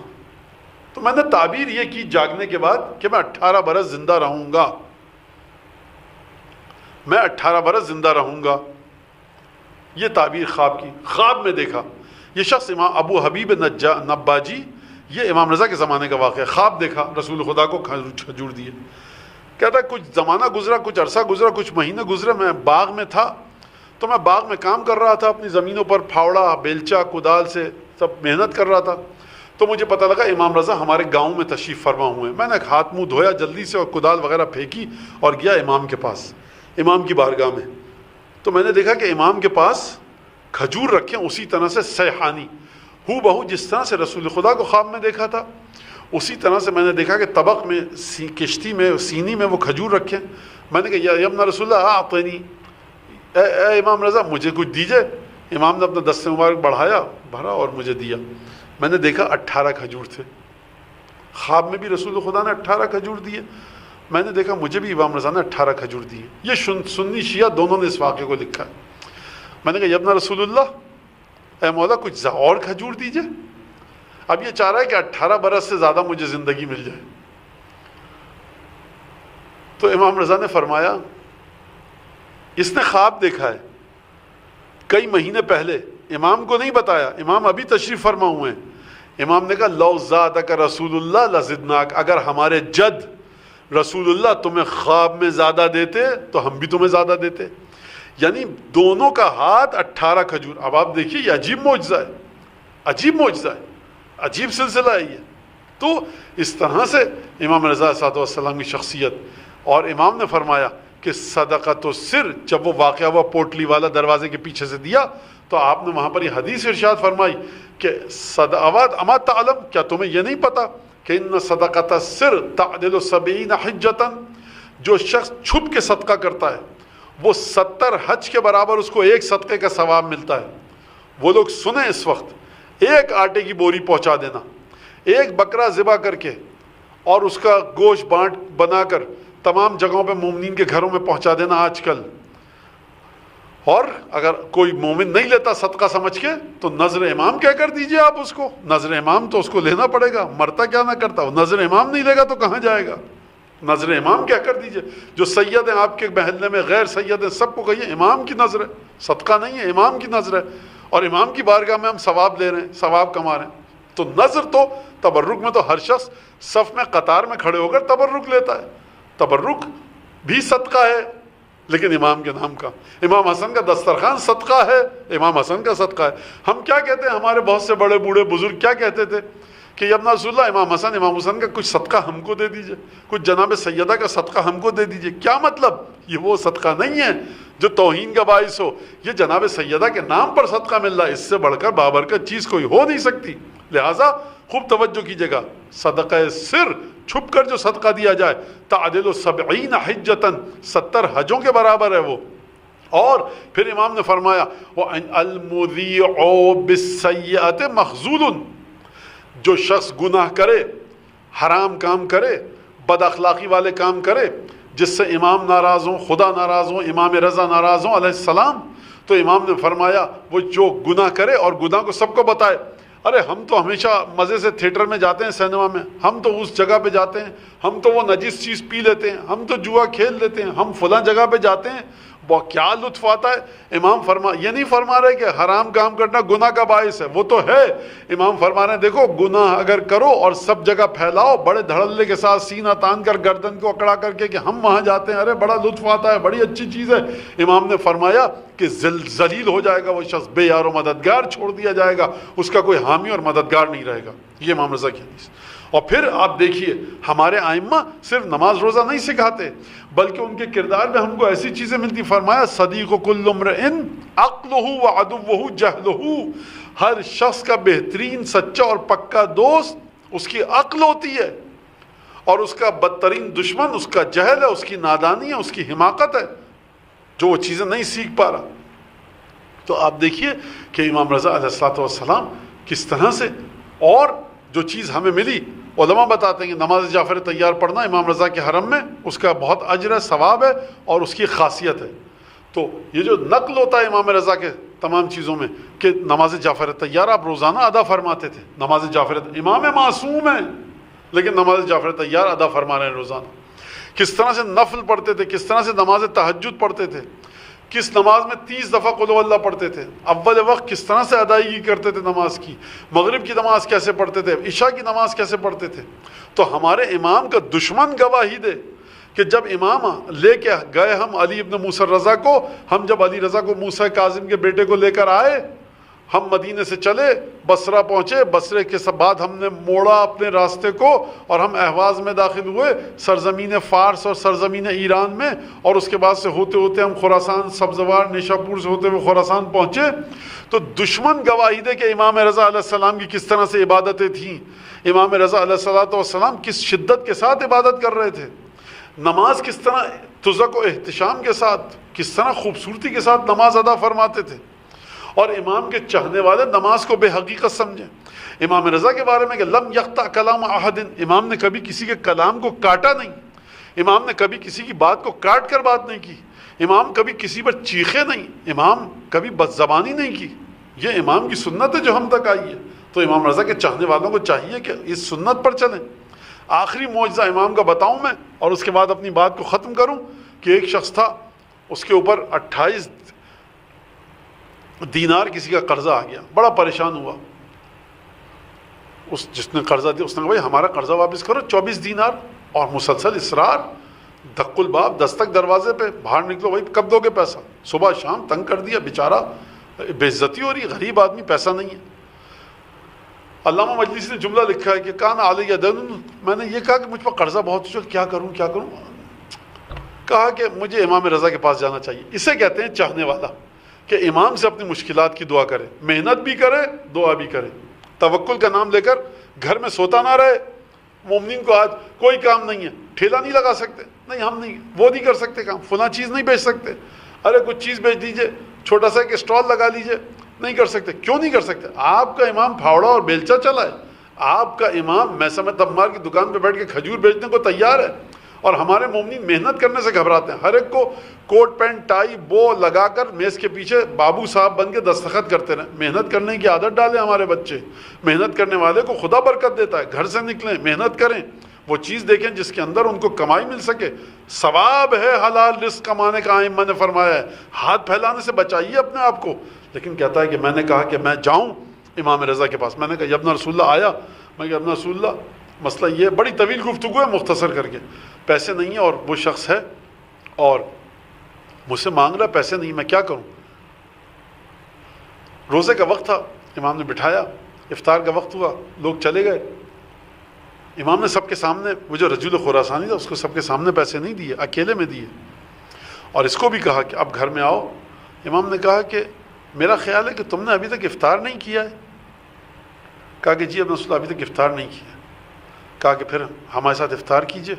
S4: تو میں نے تعبیر یہ کی جاگنے کے بعد کہ میں 18 برس زندہ رہوں گا، میں 18 برس زندہ رہوں گا. یہ تعبیر خواب کی، خواب میں دیکھا. یہ شخص امام ابو حبیب نباجی، یہ امام رضا کے زمانے کا واقعہ. خواب دیکھا رسول خدا کو کھجور دیے. کہتا ہے کچھ زمانہ گزرا، کچھ عرصہ گزرا، کچھ مہینے گزرے، میں باغ میں تھا، تو میں باغ میں کام کر رہا تھا، اپنی زمینوں پر پھاوڑا، بیلچا، کدال سے سب محنت کر رہا تھا. تو مجھے پتہ لگا امام رضا ہمارے گاؤں میں تشریف فرما ہوئے ہیں. میں نے ہاتھ منہ دھویا جلدی سے اور کدال وغیرہ پھینکی اور گیا امام کے پاس، امام کی بارگاہ میں. تو میں نے دیکھا کہ امام کے پاس کھجور رکھے اسی طرح سے سیحانی، ہو بہو جس طرح سے رسول خدا کو خواب میں دیکھا تھا اسی طرح سے میں نے دیکھا کہ طبق میں، کشتی میں، سینی میں وہ کھجور رکھے. میں نے کہا یا ابن رسول اللہ اعطنی، اے امام رضا مجھے کچھ دیجئے. امام نے اپنا دست مبارک بڑھایا، بھرا اور مجھے دیا. میں نے دیکھا 18 کھجور تھے. خواب میں بھی رسول خدا نے 18 کھجور دیے. میں نے دیکھا مجھے بھی امام رضا نے 18 کھجور دیے. یہ سنی شیعہ دونوں نے اس واقعے کو لکھا ہے. میں نے کہا یا ابن رسول اللہ، اے مولا کچھ اور کھجور دیجئے. اب یہ چاہ رہا ہے کہ 18 برس سے زیادہ مجھے زندگی مل جائے. تو امام رضا نے فرمایا اس نے خواب دیکھا ہے کئی مہینے پہلے، امام کو نہیں بتایا، امام ابھی تشریف فرما ہوئے ہیں. امام نے کہا لو زادک رسول اللہ لزدناک، اگر ہمارے جد رسول اللہ تمہیں خواب میں زیادہ دیتے تو ہم بھی تمہیں زیادہ دیتے. یعنی دونوں کا ہاتھ 18 کھجور. اب آپ دیکھیے یہ عجیب معجزہ ہے، عجیب معجزہ ہے، عجیب سلسلہ ہے یہ. تو اس طرح سے امام رضا صلی اللہ علیہ وسلم کی شخصیت. اور امام نے فرمایا کہ صدقۃ السر، جب وہ واقعہ ہوا پوٹلی والا دروازے کے پیچھے سے دیا تو آپ نے وہاں پر یہ حدیث ارشاد فرمائی کہ اما تعلم، کیا تمہیں یہ نہیں پتا کہ ان صدقۃ السر تعدل 70 حجۃ، جو شخص چھپ کے صدقہ کرتا ہے وہ 70 حج کے برابر اس کو ایک صدقے کا ثواب ملتا ہے. وہ لوگ سنیں اس وقت، ایک آٹے کی بوری پہنچا دینا، ایک بکرا ذبح کر کے اور اس کا گوشت بانٹ بنا کر تمام جگہوں پہ مومنین کے گھروں میں پہنچا دینا آج کل. اور اگر کوئی مومن نہیں لیتا صدقہ سمجھ کے تو نظر امام کیا کر دیجئے آپ اس کو. نظر امام تو اس کو لینا پڑے گا، مرتا کیا نہ کرتا. وہ نظر امام نہیں لے گا تو کہاں جائے گا. نظر امام کیا کر دیجئے. جو سید ہیں آپ کے محلے میں، غیر سید ہیں، سب کو کہیے امام کی نظر ہے، صدقہ نہیں ہے، امام کی نظر ہے، اور امام کی بارگاہ میں ہم ثواب لے رہے ہیں، ثواب کما رہے ہیں. تو نظر تو تبرک میں تو ہر شخص صف میں قطار میں کھڑے ہو کر تبرک لیتا ہے. تبرک بھی صدقہ ہے لیکن امام کے نام کا. امام حسن کا دسترخوان صدقہ ہے، امام حسن کا صدقہ ہے. ہم کیا کہتے ہیں، ہمارے بہت سے بڑے بوڑھے بزرگ کیا کہتے تھے کہ یا ابن رسول اللہ، امام حسن امام حسین کا کچھ صدقہ ہم کو دے دیجئے، کچھ جناب سیدہ کا صدقہ ہم کو دے دیجئے. کیا مطلب؟ یہ وہ صدقہ نہیں ہے جو توہین کا باعث ہو. یہ جناب سیدہ کے نام پر صدقہ مل رہا ہے، اس سے بڑھ کر بابرکت چیز کوئی ہو نہیں سکتی. لہٰذا خوب توجہ کیجیے گا، صدقہ سر چھپ کر جو صدقہ دیا جائے تعدل 70 حجتاً، 70 حجوں کے برابر ہے وہ. اور پھر امام نے فرمایا الْمُذِيعُ بِالسَّيِّئَةِ مَخْذُولٌ، جو شخص گناہ کرے، حرام کام کرے، بد اخلاقی والے کام کرے، جس سے امام ناراض ہوں، خدا ناراض ہوں، امام رضا ناراض ہوں علیہ السلام، تو امام نے فرمایا وہ جو گناہ کرے اور گناہ کو سب کو بتائے. ارے ہم تو ہمیشہ مزے سے تھیٹر میں جاتے ہیں، سینما میں، ہم تو اس جگہ پہ جاتے ہیں، ہم تو وہ نجس چیز پی لیتے ہیں، ہم تو جوا کھیل لیتے ہیں، ہم فلاں جگہ پہ جاتے ہیں، وہ کیا لطف آتا ہے. امام یہ نہیں فرما رہے کہ حرام کام کرنا گناہ کا باعث ہے، وہ تو ہے. امام فرما رہے ہیں دیکھو گناہ اگر کرو اور سب جگہ پھیلاؤ بڑے دھڑلے کے ساتھ، سینہ تان کر گردن کو اکڑا کر کے کہ ہم وہاں جاتے ہیں، ارے بڑا لطف آتا ہے، بڑی اچھی چیز ہے. امام نے فرمایا کہ ذلیل ہو جائے گا وہ شخص، بے یار و مددگار چھوڑ دیا جائے گا، اس کا کوئی حامی اور مددگار نہیں رہے گا. یہ امام رضا کی حدیث. اور پھر آپ دیکھیے ہمارے ائمہ صرف نماز روزہ نہیں سکھاتے بلکہ ان کے کردار میں ہم کو ایسی چیزیں ملتی. فرمایا صدیق کل امرئ عقلہ وعدوہ جہلہ، ہر شخص کا بہترین سچا اور پکا دوست اس کی عقل ہوتی ہے، اور اس کا بدترین دشمن اس کا جہل ہے، اس کی نادانی ہے، اس کی حماقت ہے، جو وہ چیزیں نہیں سیکھ پا رہا. تو آپ دیکھیے کہ امام رضا علیہ السلام کس طرح سے، اور جو چیز ہمیں ملی، علماء بتاتے ہیں کہ نماز جعفر طیار پڑھنا امام رضا کے حرم میں اس کا بہت اجر ہے، ثواب ہے، اور اس کی خاصیت ہے. تو یہ جو نقل ہوتا ہے امام رضا کے تمام چیزوں میں کہ نماز جعفر طیار آپ روزانہ ادا فرماتے تھے. نماز جعفر، امام معصوم ہے لیکن نماز جعفر طیار ادا فرما رہے ہیں روزانہ. کس طرح سے نفل پڑھتے تھے، کس طرح سے نماز تہجد پڑھتے تھے، کس نماز میں 30 دفعہ قل اللہ پڑھتے تھے، اول وقت کس طرح سے ادائیگی کرتے تھے نماز کی، مغرب کی نماز کیسے پڑھتے تھے، عشاء کی نماز کیسے پڑھتے تھے. تو ہمارے امام کا دشمن گواہی دے کہ جب امام لے کے گئے ہم علی ابن موسیٰ رضا کو، ہم جب علی رضا کو موسیٰ کاظم کے بیٹے کو لے کر آئے، ہم مدینے سے چلے بصرہ پہنچے، بصرے کے بعد ہم نے موڑا اپنے راستے کو اور ہم اہواز میں داخل ہوئے، سرزمین فارس اور سرزمین ایران میں، اور اس کے بعد سے ہوتے ہوتے ہم خراسان، سبزوار، نیشاپور سے ہوتے ہوئے خراسان پہنچے. تو دشمن گواہی دے کہ امام رضا علیہ السلام کی کس طرح سے عبادتیں تھیں، امام رضا علیہ السلام کس شدت کے ساتھ عبادت کر رہے تھے، نماز کس طرح تزک و احتشام کے ساتھ، کس طرح خوبصورتی کے ساتھ نماز ادا فرماتے تھے. اور امام کے چاہنے والے نماز کو بے حقیقت سمجھیں. امام رضا کے بارے میں کہ لم یقطع کلام احد، امام نے کبھی کسی کے کلام کو کاٹا نہیں، امام نے کبھی کسی کی بات کو کاٹ کر بات نہیں کی، امام کبھی کسی پر چیخے نہیں، امام کبھی بد زبانی نہیں کی. یہ امام کی سنت ہے جو ہم تک آئی ہے. تو امام رضا کے چاہنے والوں کو چاہیے کہ اس سنت پر چلیں. آخری معجزہ امام کا بتاؤں میں اور اس کے بعد اپنی بات کو ختم کروں کہ ایک شخص تھا، اس کے اوپر 28 دینار کسی کا قرضہ آ گیا، بڑا پریشان ہوا. جس نے قرضہ دیا اس نے کہا بھائی ہمارا قرضہ واپس کرو، 24 دینار، اور مسلسل اصرار، دق الباب، دستک دروازے پہ، باہر نکلو بھائی کب دو گے پیسہ، صبح شام تنگ کر دیا بیچارہ، بے عزتی ہو رہی، غریب آدمی پیسہ نہیں ہے. علامہ مجلسی نے جملہ لکھا ہے کہ کان علیہ دین، میں نے یہ کہا کہ مجھ پر قرضہ بہت ہے، کیا کروں کیا کروں، کہا کہ مجھے امام رضا کے پاس جانا چاہیے. اسے کہتے ہیں چاہنے والا، کہ امام سے اپنی مشکلات کی دعا کرے، محنت بھی کرے، دعا بھی کرے، توکل کا نام لے کر گھر میں سوتا نہ رہے. مومنین کو آج کوئی کام نہیں ہے، ٹھیلا نہیں لگا سکتے، نہیں ہم نہیں، وہ نہیں کر سکتے کام، فلاں چیز نہیں بیچ سکتے، ارے کچھ چیز بیچ دیجئے، چھوٹا سا ایک اسٹال لگا لیجئے، نہیں کر سکتے. کیوں نہیں کر سکتے؟ آپ کا امام پھاوڑا اور بیلچا چلا ہے، آپ کا امام میسم تمار کی دکان پہ بیٹھ کے کھجور بیچنے کو تیار ہے. اور ہمارے مومنین محنت کرنے سے گھبراتے ہیں، ہر ایک کو کوٹ پینٹ ٹائی بو لگا کر میز کے پیچھے بابو صاحب بن کے دستخط کرتے رہیں. محنت کرنے کی عادت ڈالیں ہمارے بچے. محنت کرنے والے کو خدا برکت دیتا ہے. گھر سے نکلیں، محنت کریں. وہ چیز دیکھیں جس کے اندر ان کو کمائی مل سکے. ثواب ہے حلال رزق کمانے کا، ائمہ نے فرمایا ہے. ہاتھ پھیلانے سے بچائیے اپنے آپ کو. لیکن کہتا ہے کہ میں نے کہا کہ میں جاؤں امام رضا کے پاس. میں نے کہا یا ابن رسول اللہ آیا. میں کہا ابن رسول اللہ مسئلہ یہ بڑی طویل گفتگو ہے، مختصر کر کے. پیسے نہیں ہیں اور وہ شخص ہے اور مجھ سے مانگ رہا ہے پیسے نہیں، میں کیا کروں؟ روزے کا وقت تھا، امام نے بٹھایا، افطار کا وقت ہوا، لوگ چلے گئے. امام نے سب کے سامنے، وہ جو رجل خراسانی تھا اس کو سب کے سامنے پیسے نہیں دیے، اکیلے میں دیے. اور اس کو بھی کہا کہ اب گھر میں آؤ. امام نے کہا کہ میرا خیال ہے کہ تم نے ابھی تک افطار نہیں کیا ہے. کہا کہ جی ابن رسول اللہ ابھی تک افطار نہیں کیا. کہا کہ پھر ہمارے ساتھ افطار کیجئے.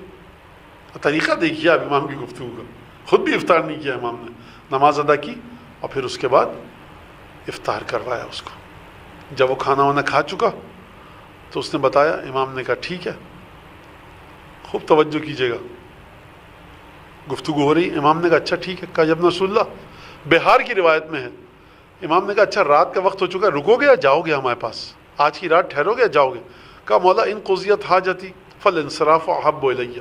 S4: طریقہ دیکھیے آپ امام کی گفتگو کا. خود بھی افطار نہیں کیا امام نے، نماز ادا کی اور پھر اس کے بعد افطار کروایا اس کو. جب وہ کھانا وانا کھا چکا تو اس نے بتایا. امام نے کہا ٹھیک ہے. خوب توجہ کیجیے گا، گفتگو ہو رہی. امام نے کہا اچھا ٹھیک ہے. کہا ابن رسول اللہ، بہار کی روایت میں ہے، امام نے کہا اچھا رات کا وقت ہو چکا ہے، رکو گے یا جاؤ گے ہمارے پاس؟ آج کی رات ٹھہرو گے یا جاؤ گے؟ کہا مولا ان قضیت حاجتی فالانصراف احب الی.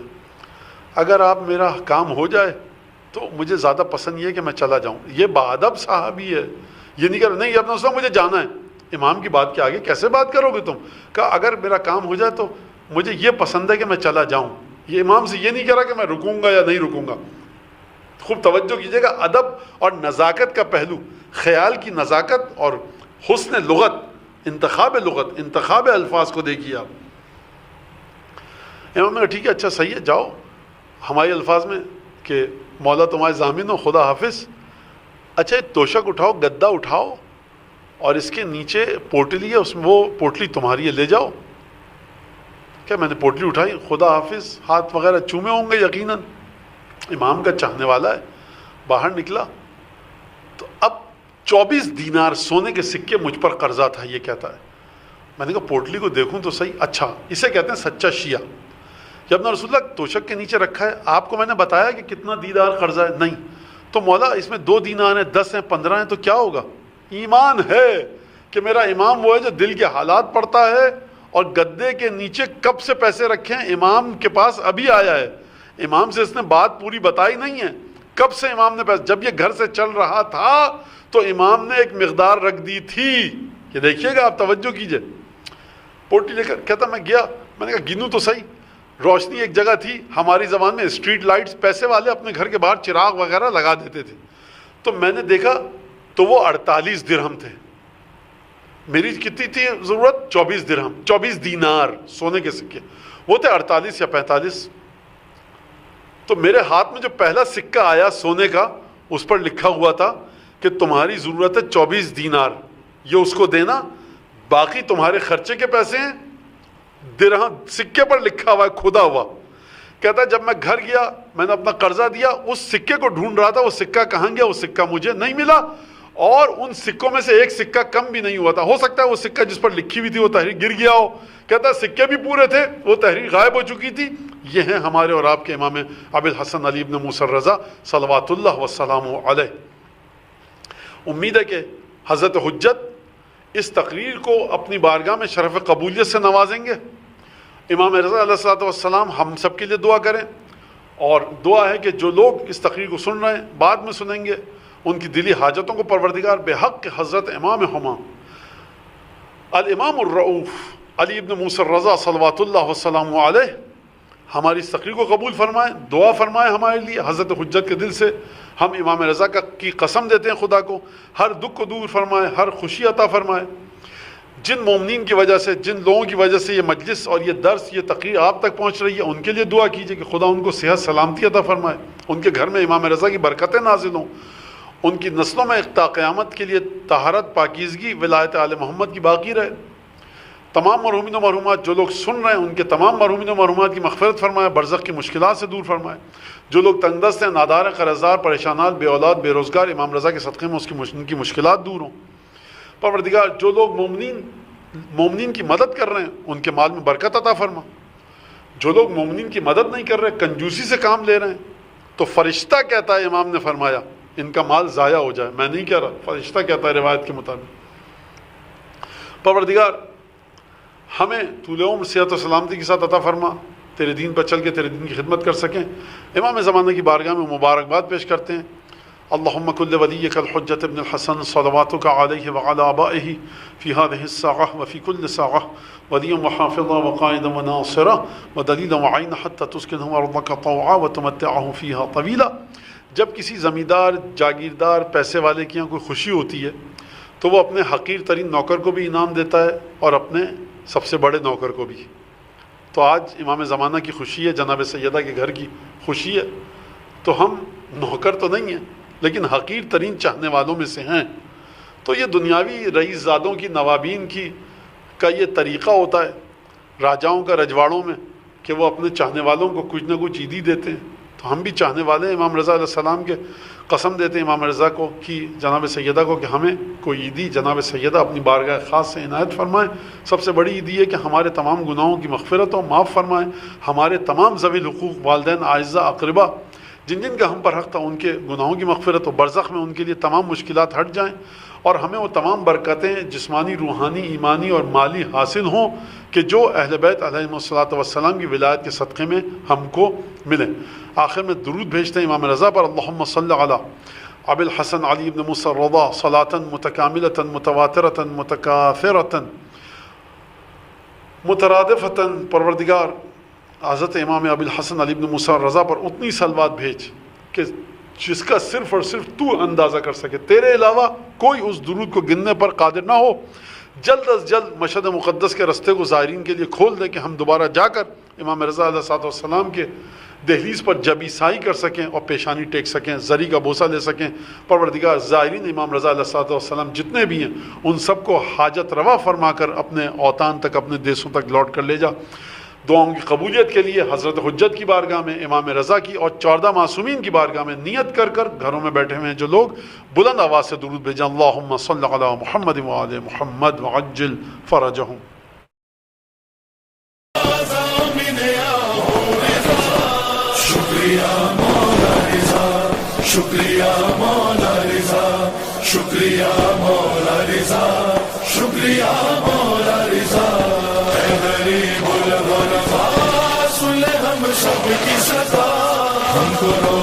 S4: اگر آپ میرا کام ہو جائے تو مجھے زیادہ پسند یہ ہے کہ میں چلا جاؤں. یہ باادب صحابی ہے، یہ نہیں کر نہیں ابن رسول اللہ مجھے جانا ہے. امام کی بات کے آگے کیسے بات کرو گے تم؟ کہا اگر میرا کام ہو جائے تو مجھے یہ پسند ہے کہ میں چلا جاؤں. یہ امام سے یہ نہیں کہہ رہا کہ میں رکوں گا یا نہیں رکوں گا. خوب توجہ کیجیے گا، ادب اور نزاکت کا پہلو، خیال کی نزاکت اور حسن لغت، انتخاب الفاظ کو دیکھیے آپ. امام نے کہا ٹھیک ہے اچھا صحیح ہے جاؤ. ہمارے الفاظ میں کہ مولا تمہارے ضامن ہو، خدا حافظ. اچھا ایک توشک اٹھاؤ، گدا اٹھاؤ اور اس کے نیچے پوٹلی ہے، اس میں وہ پوٹلی تمہاری ہے، لے جاؤ. کیا میں نے پوٹلی اٹھائی، خدا حافظ، ہاتھ وغیرہ چومے ہوں گے یقیناً. امام کا چاہنے والا ہے. باہر نکلا تو اب 24 دینار سونے کے سکے مجھ پر قرضہ تھا. یہ کہتا ہے. میں نے کہا پوٹلی کو دیکھوں تو صحیح. اچھا اسے کہتے ہیں سچا شیعہ. کہ ابن رسول اللہ توشک کے نیچے رکھا ہے، آپ کو میں نے بتایا کہ کتنا دینار قرضہ ہے؟ نہیں. تو مولا اس میں 2 دینار ہیں، 10 ہیں، 15 ہیں، تو کیا ہوگا؟ ایمان ہے کہ میرا امام وہ ہے جو دل کے حالات پڑھتا ہے اور گدے کے نیچے کب سے پیسے رکھے ہیں امام کے پاس ابھی آیا ہے. امام سے اس نے بات پوری بتائی نہیں ہے، کب سے امام نے پیسے، جب یہ گھر سے چل رہا تھا تو امام نے ایک مقدار رکھ دی تھی. یہ دیکھیے گا آپ، توجہ کیجئے. پوٹلی لے کر کہتا میں گیا. میں نے کہا گنوں تو صحیح. روشنی ایک جگہ تھی، ہماری زبان میں اسٹریٹ لائٹس، پیسے والے اپنے گھر کے باہر چراغ وغیرہ لگا دیتے تھے. تو میں نے دیکھا تو وہ 48 درہم تھے. میری کتنی تھی ضرورت؟ 24 درہم، 24 دینار سونے کے سکے. وہ تھے 48 یا 45. تو میرے ہاتھ میں جو پہلا سکہ آیا سونے کا، اس پر لکھا ہوا تھا کہ تمہاری ضرورت ہے 24 دینار، یہ اس کو دینا، باقی تمہارے خرچے کے پیسے ہیں. درہم سکے پر لکھا ہوا ہے، کھدا ہوا. کہتا ہے جب میں گھر گیا میں نے اپنا قرضہ دیا، اس سکے کو ڈھونڈ رہا تھا، وہ سکہ کہاں گیا؟ وہ سکہ مجھے نہیں ملا. اور ان سکوں میں سے ایک سکہ کم بھی نہیں ہوا تھا. ہو سکتا ہے وہ سکہ جس پر لکھی ہوئی تھی وہ تحریر گر گیا ہو. کہتا ہے سکے بھی پورے تھے، وہ تحریر غائب ہو چکی تھی. یہ ہیں ہمارے اور آپ کے امام ابو الحسن علی ابن موسیٰ الرضا صلوات اللہ وسلام علیہ. امید ہے کہ حضرت حجت اس تقریر کو اپنی بارگاہ میں شرف قبولیت سے نوازیں گے. امام رضا علیہ الصلوۃ والسلام ہم سب کے لیے دعا کریں. اور دعا ہے کہ جو لوگ اس تقریر کو سن رہے ہیں، بعد میں سنیں گے، ان کی دلی حاجتوں کو پروردگار بحق حضرت امام ہما الامام الرؤوف علی ابن موسیٰ الرضا صلوات اللہ وسلام علیہ ہماری اس تقریر کو قبول فرمائیں. دعا فرمائیں ہمارے لیے حضرت حجت کے دل سے. ہم امام رضا کی قسم دیتے ہیں خدا کو، ہر دکھ کو دور فرمائے، ہر خوشی عطا فرمائے. جن مومنین کی وجہ سے، جن لوگوں کی وجہ سے یہ مجلس اور یہ درس، یہ تقریر آپ تک پہنچ رہی ہے، ان کے لیے دعا کیجئے کہ خدا ان کو صحت سلامتی عطا فرمائے، ان کے گھر میں امام رضا کی برکتیں نازل ہوں، ان کی نسلوں میں تا قیامت کے لیے طہارت، پاکیزگی، ولایت آل محمد کی باقی رہے. تمام مرحومین و مرحومات جو لوگ سن رہے ہیں ان کے تمام مرحومین و مرحومات کی مغفرت فرمائے، برزخ کی مشکلات سے دور فرمائے. جو لوگ تنگ دست ہیں، نادار ہیں، قرضدار، پریشانات، بے اولاد، بے روزگار، امام رضا کے صدقے میں ان کی مشکلات دور ہوں. پروردگار جو لوگ مومنین کی مدد کر رہے ہیں ان کے مال میں برکت عطا فرما. جو لوگ مومنین کی مدد نہیں کر رہے، کنجوسی سے کام لے رہے ہیں، تو فرشتہ کہتا ہے، امام نے فرمایا ان کا مال ضائع ہو جائے. میں نہیں کہہ رہا، فرشتہ کہتا ہے روایت کے مطابق. پروردگار ہمیں طول عمر صحت و سلامتی کے ساتھ عطا فرما، تیرے دین پر چل کے تیرے دین کی خدمت کر سکیں. امام زمانہ کی بارگاہ میں مبارکباد پیش کرتے ہیں. اللہم کل ولیک الحجۃ ابن الحسن صلواتک علیہ وعلی آبائہ فی هذه الساعة وفی کل ساعة ولیا وحافظا وقائدا وناصرا ودلیلا وعینا حتی تسکنہ ارضک طوعا وتمتعہ فیہا طویلا. جب کسی زمیندار جاگیردار پیسے والے کے یہاں کوئی خوشی ہوتی ہے تو وہ اپنے حقیر ترین نوکر کو بھی انعام دیتا ہے اور اپنے سب سے بڑے نوکر کو بھی. تو آج امام زمانہ کی خوشی ہے, جناب سیدہ کے گھر کی خوشی ہے, تو ہم نوکر تو نہیں ہیں لیکن حقیر ترین چاہنے والوں میں سے ہیں. تو یہ دنیاوی رئیس زادوں کی نوابین کی کا یہ طریقہ ہوتا ہے راجاؤں کا رجواڑوں میں کہ وہ اپنے چاہنے والوں کو کچھ نہ کچھ عیدی دیتے ہیں. تو ہم بھی چاہنے والے ہیں امام رضا علیہ السلام کے, قسم دیتے ہیں امام رضا کو کہ جناب سیدہ کو کہ ہمیں کوئی عیدی جناب سیدہ اپنی بارگاہ خاص سے عنایت فرمائیں. سب سے بڑی عیدی ہے کہ ہمارے تمام گناہوں کی مغفرت و معاف فرمائیں. ہمارے تمام ذوی الحقوق والدین اعزہ اقربا جن جن کا ہم پر حق تھا ان کے گناہوں کی مغفرت و برزخ میں ان کے لیے تمام مشکلات ہٹ جائیں اور ہمیں وہ تمام برکتیں جسمانی روحانی ایمانی اور مالی حاصل ہوں کہ جو اہل بیت علیہم الصلوۃ والسلام کی ولایت کے صدقے میں ہم کو ملیں. آخر میں درود بھیجتے ہیں امام رضا پر. اللہم صلی علی ابی الحسن علی بن موسی الرضا صلاۃ متکاملۃ متواترۃ متکاثرۃ مترادفۃ. پروردگار حضرت امام ابی الحسن علی بن موسی الرضا پر اتنی صلوات بھیج کہ جس کا صرف اور صرف تو اندازہ کر سکے, تیرے علاوہ کوئی اس درود کو گننے پر قادر نہ ہو. جلد از جلد مشہد مقدس کے رستے کو زائرین کے لیے کھول دے کہ ہم دوبارہ جا کر امام رضا علیہ السلام کے دہلیز پر جبی سائی کر سکیں اور پیشانی ٹیک سکیں, زری کا بوسہ لے سکیں. پروردگار زائرین امام رضا علیہ السلام جتنے بھی ہیں ان سب کو حاجت روا فرما کر اپنے اوطان تک, اپنے دیسوں تک لوٹ کر لے جا. دعاؤں کی قبولیت کے لیے حضرت حجت کی بارگاہ میں, امام رضا کی اور 14 معصومین کی بارگاہ میں نیت کر کر گھروں میں بیٹھے ہوئے ہیں جو لوگ بلند آواز سے درود بھیجیں. اللہم صلی علی محمد وآل محمد وعجل فرجہم.
S5: شکریہ مولا رضا, شکریہ مولا رضا, شکریہ مولا رضا, شکریہ مولا رضا. اے غریب الغربا سن لے ہم سب کی صدا, ہم کو